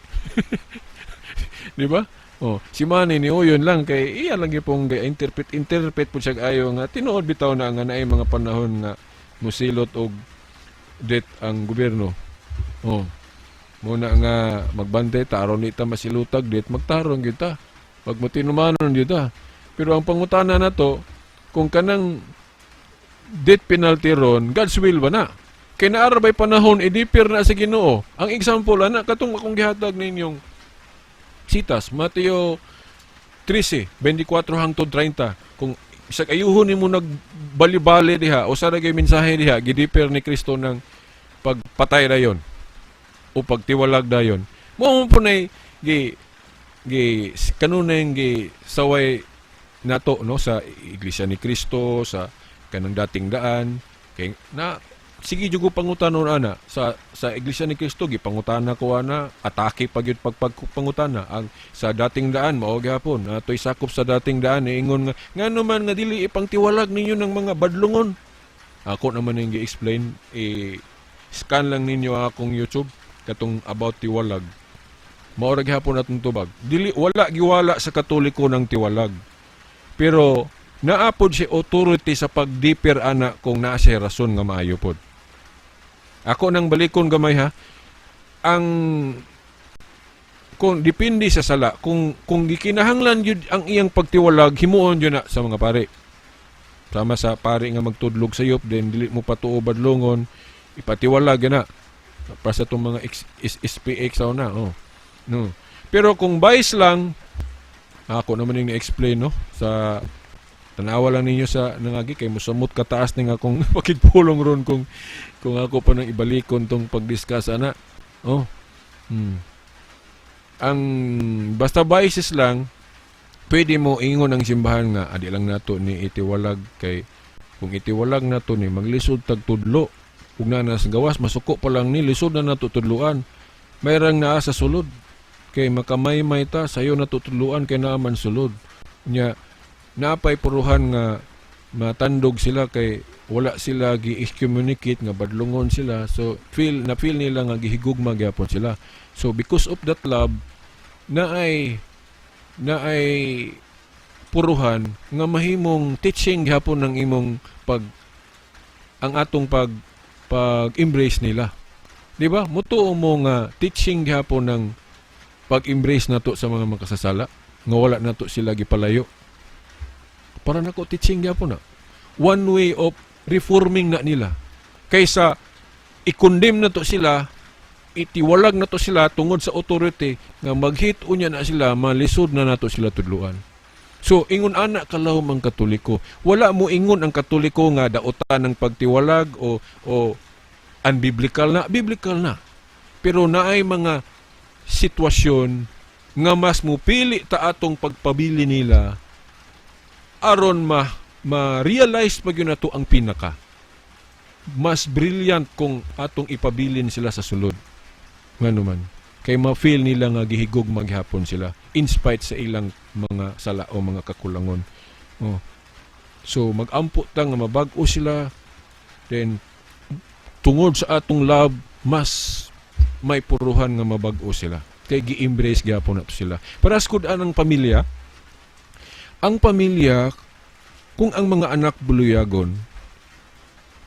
Di ba? Oh, si Manny ni Uyon lang kay iya lang gyapong interpret po siya ayo nga tinuod bitaw na nga naay mga panahon nga musilot og debt ang gobyerno. Oh. Muna nga magbantay taron ni ta masilutag debt magtarong gyud ta. Pag matinumanon gyud ta. Pero ang pangutana nato kung kanang death penalty ron, God's will ba na? Kay naarabay panahon idipir na sa Ginoo. Ang example ana katong akong gihatag ninyong citas, Mateo 13, 24 hangtod 30. Kung sa ayuhon nimo nagbali-bali diha o sa nagay mensahe diha, gidiper ni Kristo ng pagpatay dayon o pagtiwalag dayon. Mo po nay kanunay gi saway nato no sa Iglesia ni Kristo sa kanang dating daan kay na sige jugo pangutanon ana sa Iglesia ni Cristo gipangutana ko ana atake pa gyud pagpangutana ang sa dating daan mao gyapon atoy sakop sa dating daan ingon nga ngano man nga dili ipangtiwalag ninyo ng mga badlungon. Ako naman yung gi-explain scan lang ninyo akong YouTube katong about tiwalag. Mao ra gyapon atong tubag. Dili wala giwala sa Katoliko ng tiwalag. Pero naapod si authority sa pagdiper ana kung naa siya rason nga maayo pod. Ako nang balikon gamay ha. Ang kung depende sa sala kung gikinahanglan yun ang iyang pagtiwalag himuon yun na sa mga pare. Sama sa pare nga magtudlog sa sayop then dili mo patuo badlongon ipatiwalag na para sa itong mga SPX na no. Pero kung vice lang ako naman yung na-explain no sa tanawa lang ninyo sa nangagi kay musamot kataas ning akong pakigpulong ron kung ako pa nang ibalikon tong pagdiscuss ana. Ang basta biases lang pwede mo ingon ang simbahan nga adi lang nato ni itiwalag kay kung itiwalag nato ni maglisod tag tudlo ug na nas gawas masuko pa lang ni lisod na nato tudluan mayrang naa sa sulod kay makamaymay ta sayo nato tudluan kay naaman sulod nya napay puruhan nga matandog sila kay wala sila gi-communicate nga badlungon sila so feel nila nga gihigugma gyapon sila so because of that love na ay puruhan nga mahimong teaching gyapon ng imong ang atong pag-embrace nila. Di ba? Mutuo mo nga teaching gyapon ng pag-embrace nato sa mga makasasala nga wala nato sila gipalayo. Para nako teaching gyapon na. One way of reforming na nila. Kaysa i-condemn nato sila itiwalag na to sila tungod sa authority nga maghit unya na sila malisod na nato sila tudluan. So ingon ana kalawom ang Katoliko. Wala mo ingon ang Katoliko nga daotan ng pagtiwalag o unbiblical na, biblical na. Pero naay mga sitwasyon nga mas mupili ta atong pagpabili nila aron ma-realize pa gyud nato ang pinaka. Mas brilliant kung atong ipabilin sila sa sulod. Ngano man kay ma-feel nila nga gihigog maghapon sila in spite sa ilang mga sala o mga kakulangon. So mag-ampo ta nga mabag-o sila then tungod sa atong love mas may puruhan nga mabag-o sila kay gi-embrace gyapon nato sila. Para sa kudan ang pamilya kung ang mga anak buluyagon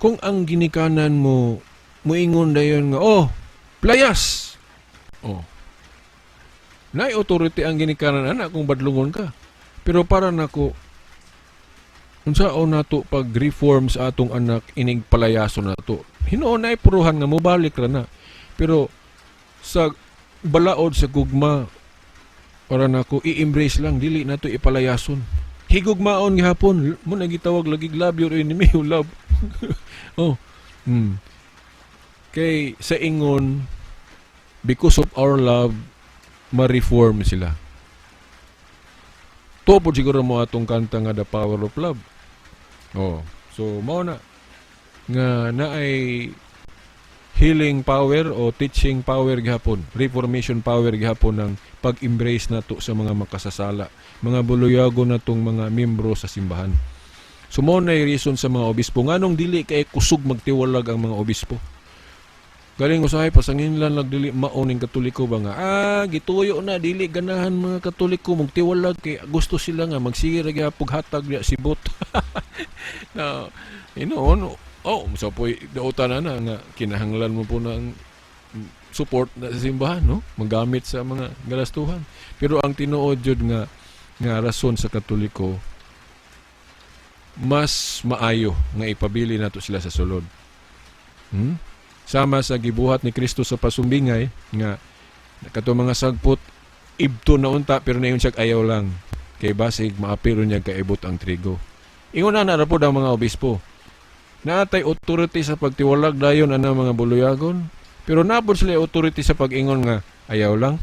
kung ang ginikanan mo muingon dayon nga playas. Naay authority ang ginikanan anak kung badlungon ka. Pero para nako unsaon nato pag-reform sa atong anak ining palayason nato. Hinuon na puruhan nga mobalik ra na. Pero sa balaod sa gugma para nako i-embrace lang dili nato ipalayason. Higugmaon gihapon mo nagitawag lagi love your enemy who love. Kay sa ingon because of our love ma-reform sila. Tupod siguro mo atong kanta nga The Power of Love. So mao na nga naay healing power o teaching power gihapon, reformation power gihapon ng pag-embrace nato sa mga makasasala, mga buluyago natong mga membro sa simbahan. So mao na reason sa mga obispo nganong dili kay kusog magtiwalag ang mga obispo. Galing usahay pasanginlan nagdili maoning Katoliko ba nga gituyo na dili ganahan mga Katoliko magtiwalag kay gusto sila nga magsige ra gyapon hatag niya sibot. Na so po dautan na nga kinahanglan mo po ng support na sa simbahan no magamit sa mga galastuhan. Pero ang tinuod jud nga rason sa Katoliko mas maayo nga ipabili nato sila sa sulod. Sama sa gibuhat ni Kristo sa pasumbingay nga kato mga sagpot ibto na unta pero nayon siya ayaw lang kay basig maapiro niya kaibot ang trigo. Ingon na po ang mga obispo. Naatay authority sa pagtiwalag dayon ana mga buluyagon pero napod sila authority sa pag-ingon nga ayaw lang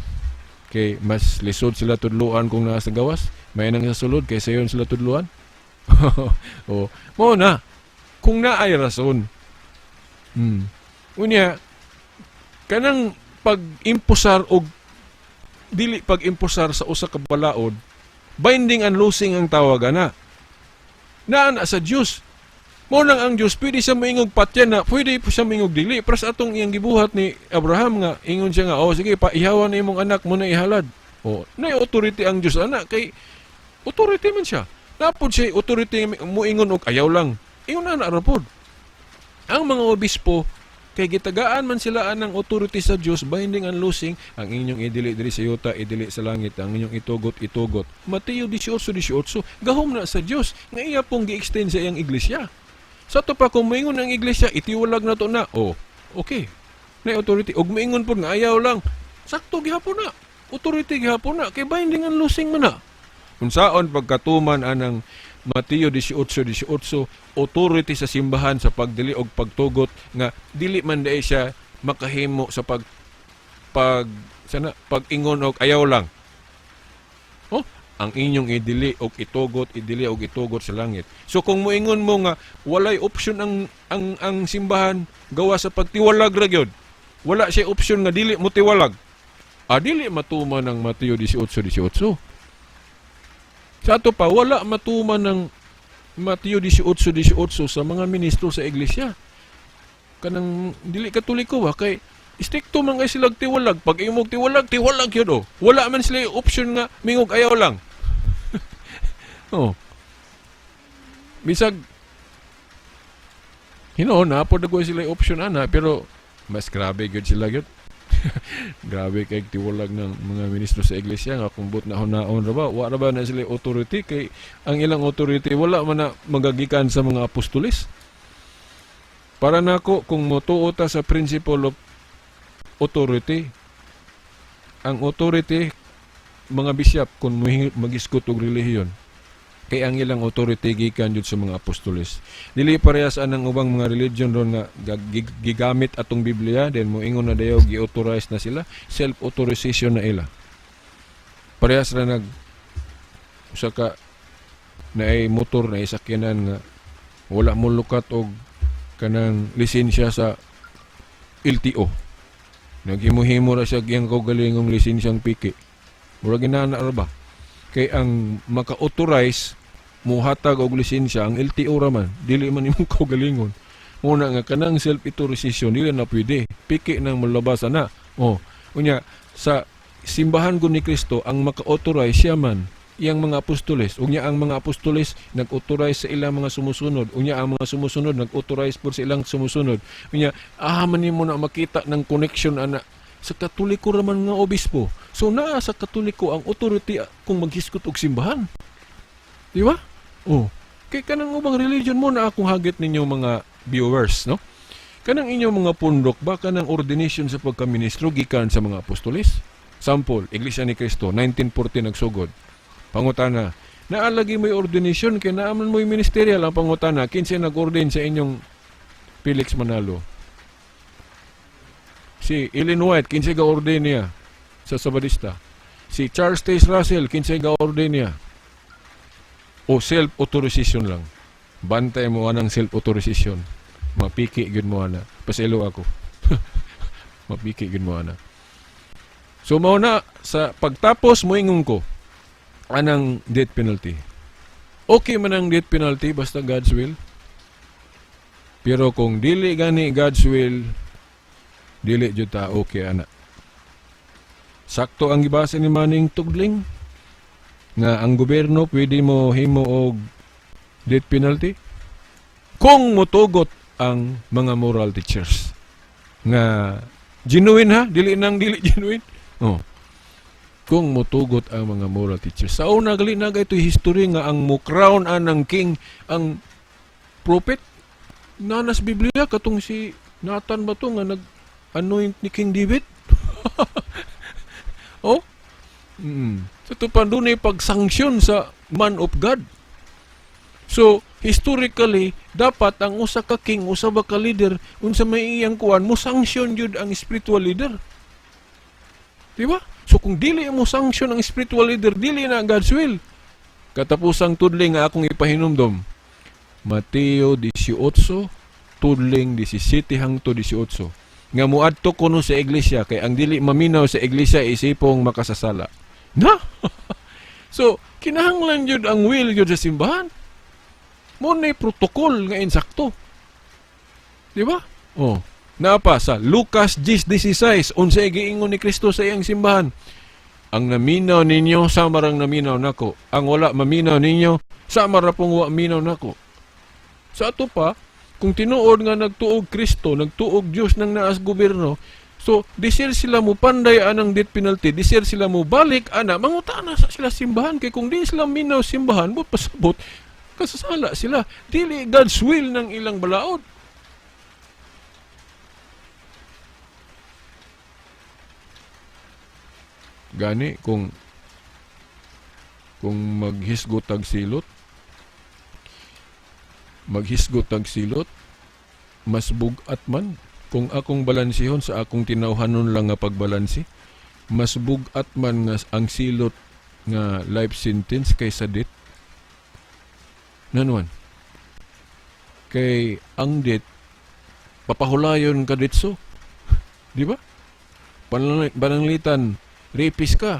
kay mas lisod sila tudluan kung naa sa gawas may nang sa sulod kay sayon sila tudluan. Mo na kung naay rason Unya, kanang pag-impusar o dili pag-impusar sa usa ka balaod, binding and loosing ang tawag ana. Naa sa Dios. Mo lang ang Dios pwede siya moingog patyan na, pwede po siya moingog dili. Pero sa atong iyang gibuhat ni Abraham nga, ingon siya nga, sige, paihawan na imong anak mo na ihalad. Na authority ang Dios ana, kay authority man siya. Napod siya authority mo ingon og ayaw lang. Ingon na rapod. Ang mga obispo, kay gitagaan man sila anang authority sa Dios, binding and loosing, ang inyong idili diri sa yuta, idili sa langit, ang inyong itugot. Mateo 18:18, gahom na sa Dios, nga iya pong gi-extend sa iyang iglesia. Sa to pa kung maingon ang iglesia, itiwalag na to na. Okay. Na authority. Og maingon po nga ayaw lang. Sakto gihapon na. Authority gihapon na. Kay binding and loosing man na. Unsaon pagkatuman anang Mateo 18:18, authority sa simbahan sa pagdili og pagtugot nga dili man dai siya makahimo sa pag-ingon og ayaw lang. Ang inyong idili og itugot sa langit. So kung moingon mo nga walay option ang simbahan gawa sa pagtiwalag ra gyud. Wala siya option nga dili mo tiwalag. Dili matuman ng Mateo 18:18. Sa ato pa wala matuman ng Mateo 18:18 sa mga ministro sa iglesia. Kanang dili katoliko kay stricto man kay sila tiwalag. Pag imong tiwalag yun Wala man sila option nga mingog ayaw lang. Bisag napod na ko sila option ana, pero mas grabe gyud sila gyud. Grabe kay tiwalag ng mga ministro sa iglesia nga kung but naon ra ba, wa ra ba na sila authority, kay ang ilang authority wala man na magagikan sa mga apostoles. Para nako kung motuo ta sa principle of authority, ang authority mga bisyap kung mag-iskot og relihiyon, kay ang ilang authority gikan jud sa mga apostoles. Dili parehas anang ubang mga religion ron nga gigamit atong Biblia then moingon na dayo gi-authorize na sila, self-authorization na ila. Parehas ra usa ka naay motor na sakyanan nga wala mo lukat og kanang lisensya sa LTO. Naghimo-himo ra siya giyang kaugalingong lisensyang piki. Murag ginana ra ba? Kay ang maka-authorize muhatag og lisensya ang LTO ra man, dili man imong kaugalingon. Muna nga kanang self-authorization dili na pwede. Piki nang malabas na. Unya sa simbahan gud ni Kristo ang maka-authorize siya man iyang mga apostoles. Unya ang mga apostoles nag-authorize sa ilang mga sumusunod. Unya ang mga sumusunod nag-authorize por sa ilang sumusunod. Unya man nimo na makita ng connection ana sa Katoliko raman nga obispo. So naa sa Katoliko ang authority kung maghiskot og simbahan. Di ba? Kay kanang ubang religion mo na akong hagit ninyo mga viewers, no? Kanang inyong mga pundok ba kanang ordination sa pagkaministro gikan sa mga apostoles? Sample, Iglesia ni Cristo 1940 nagsugod. Pangutana, naalagi mo'y ordination kay naaman mo'y ministerial ang pangutana kinsa nag-ordain sa inyong Felix Manalo? Si Ellen White, kinsay ga-ordain niya sa Sabadista? Si Charles Taze Russell, kinsay ga-ordain niya? O self-authorization lang? Bantay mo anang self-authorization. Mapiki yun mo ana. Paselo ako. Mapiki yun mo ana. So mauna, sa pagtapos mo ingon ko, anang death penalty. Okay man ang death penalty basta God's will. Pero kung dili gani God's will, dili jud ta okay ana. Sakto ang gibasa ni Manning Tugling nga ang gobyerno pwede mo himo og death penalty kung motugot ang mga moral teachers nga genuine dili genuine. Kung motugot ang mga moral teachers. Sa una gali na ito history nga ang mo-crown anang king ang prophet nanas Biblia katong si Nathan ba to nga nag-anoint ni King David? So ito pa doon ay pag-sanction sa man of God. So, historically, dapat ang usa ka king, usa ba ka leader, unsa may iyang kuan, mo sanction jud ang spiritual leader. Diba? So, kung dili mo sanction ang spiritual leader, dili na God's will. Katapusang tudling nga akong ipahinumdom. Mateo 18, tudling 17 hangtod 18 nga muadto kuno sa iglesia kay ang dili maminaw sa iglesia isipong makasasala. Na? So, kinahanglan yun ang will yun sa simbahan. Mo na protocol nga insakto. Di ba? Oh. Napa sa Lucas 10:16 unsay giingon ni Kristo sa iyang simbahan. Ang naminaw ninyo, sama rang naminaw nako. Ang wala maminaw ninyo, sama ra pong wa minaw nako. Sa ato pa, kung tinuod nga nagtuog Kristo, nagtuog Dios nang naas gobyerno, so disir sila mo panday anang death penalty, disir sila mo balik ana, mangutana sa sila simbahan kay kung di sila minaw simbahan, but pasabot kasasala sila. Dili God's will ng ilang balaod. Gani kung maghisgot tag silot, mas bugat man. Kung akong balansihon sa akong tinawhanon lang nga pagbalansi, mas bugat man nga ang silot nga life sentence kaysa det. Nanuan? Kay ang det, papahulayon ka ditso. Di ba? Pananglitan, rapist ka.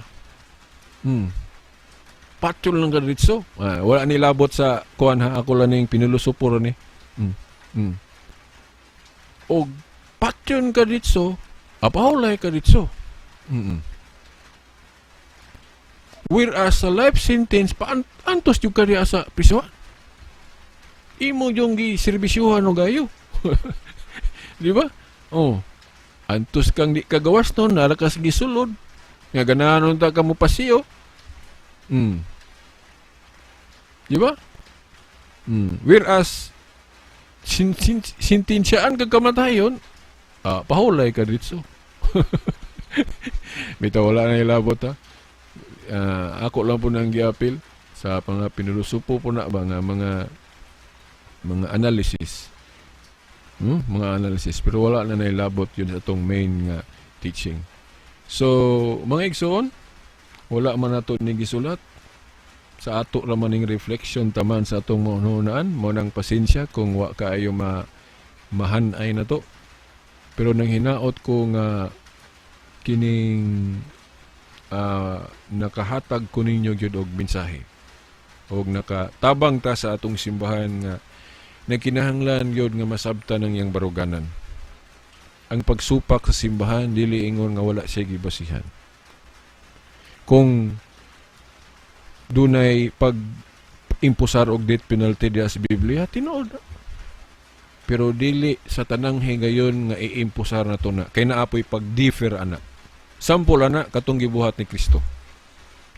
Patyon lang ka ditso. Wala nilabot sa kuan ha. Ako lang yung pinulusupuro ni. O patyon ka ditso, apahulay ka ditso. Whereas sa life sentence, antos yung kariya sa prisuhan. Imo yung giserbisyuhan o gayo. Di ba? Oh. Antos kang di kagawas nun, narakas gisulod. Nga ganahan ta ka mo pasiyo. Di ba? Whereas, sintinsyaan kag kamatayon, pahulay ka ditso. Bita wala na ilabot ha. Ako lang po nang giapil sa mga pinulusupo po na ba nga mga analysis. Mga analysis. Pero wala na nailabot yun sa itong main nga teaching. So, mga igsoon, wala man nato ni gisulat. Sa ato raman ning reflection taman sa atong mahunaan, mo nang pasensya kung wa kaayo mahanay na to. Pero nang hinaot ko nga kining nakahatag ko ninyo gyud og mensahe. Og nakatabang ta sa atong simbahan nga nagkinahanglan gyud nga masabtan ng iyang baruganan. Ang pagsupak sa simbahan dili ingon nga wala siya gibasihan. Kung dunay pag-impusar og death penalty diha sa Biblia, tinuod. Pero dili sa tanang higayon nga iimpusar na to na. Kay naapoy pag-differ ana. Sampol ana katong gibuhat ni Kristo.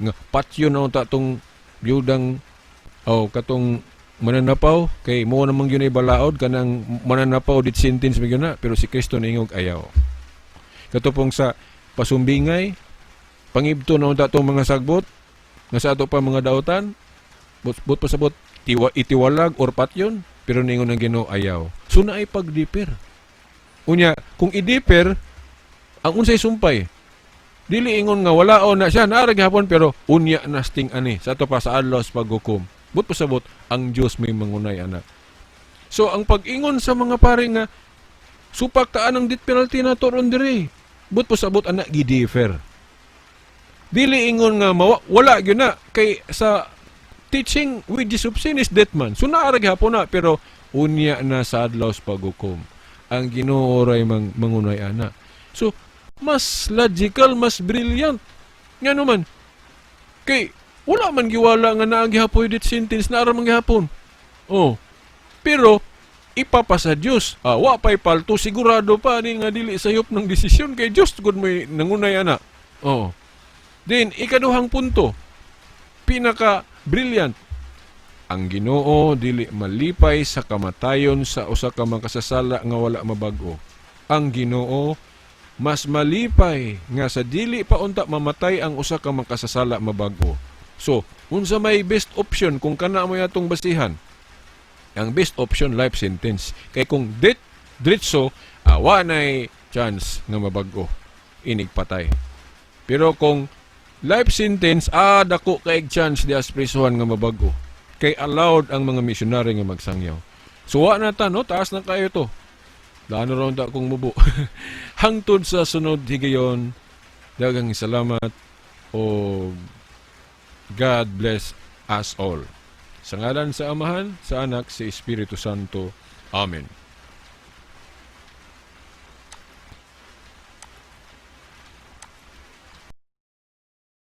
Nga patyo na unta tong yudang katong mananapaw kay mo namang yun ay balaod kanang mananapaw dit sentence mi na pero si Kristo ningog ayaw. Katupong sa pasumbingay, pangibto na unta tong mga sagbot nga sa ato pa mga daotan, but pasabot itiwalag or patyon, pero ningon ng Ginoo ayaw. So na ay pagdiper. Unya, kung idiper, ang unsay sumpay, dili ingon nga walaon na siya, naarag hapon, pero unya nasting ani, sa ato pa sa adlaw sa paghukom. But pasabot, ang Diyos may mangunay anak. So, ang pag-ingon sa mga pare nga, supak taan ang death penalty na toron diri. But pasabot, anak, gidifer. Dili ingon nga wala gyud na kay sa teaching wages of sin is death man. So naarag hapon na pero unya na sa adlaw sa paghukom. Ang Ginoo ray mangunay ana. So mas logical, mas brilliant. Ngano man kay wala man giwala nga naa gihapoy death sentence na ara man gihapon. Pero ipapasa Dios. Wa pay palto sigurado pa ni nga dili sayop ng desisyon kay Dios gud may nangunay ana. Then, ikaduhang punto, pinaka-brilliant. Ang Ginoo dili malipay sa kamatayon sa usa ka makasasala nga wala mabag-o. Ang Ginoo mas malipay nga sa dili pa unta mamatay ang usa ka makasasala mabag-o. So, unsa may best option kung kana mo atong basihan? Ang best option life sentence. Kay kung diretso, wa nay chance nga mabag-o. Inig patay. Pero kung life sentence, dako kaig chance di asprisuhan nga mabag-o. Kay allowed ang mga missionary nga magsangyaw. Suwa na ta, no? Taas na kayo to. Dano raw ta kong mubo. Hangtod sa sunod higayon, dagang salamat o God bless us all. Sa ngalan sa Amahan, sa Anak, sa Espiritu Santo. Amen.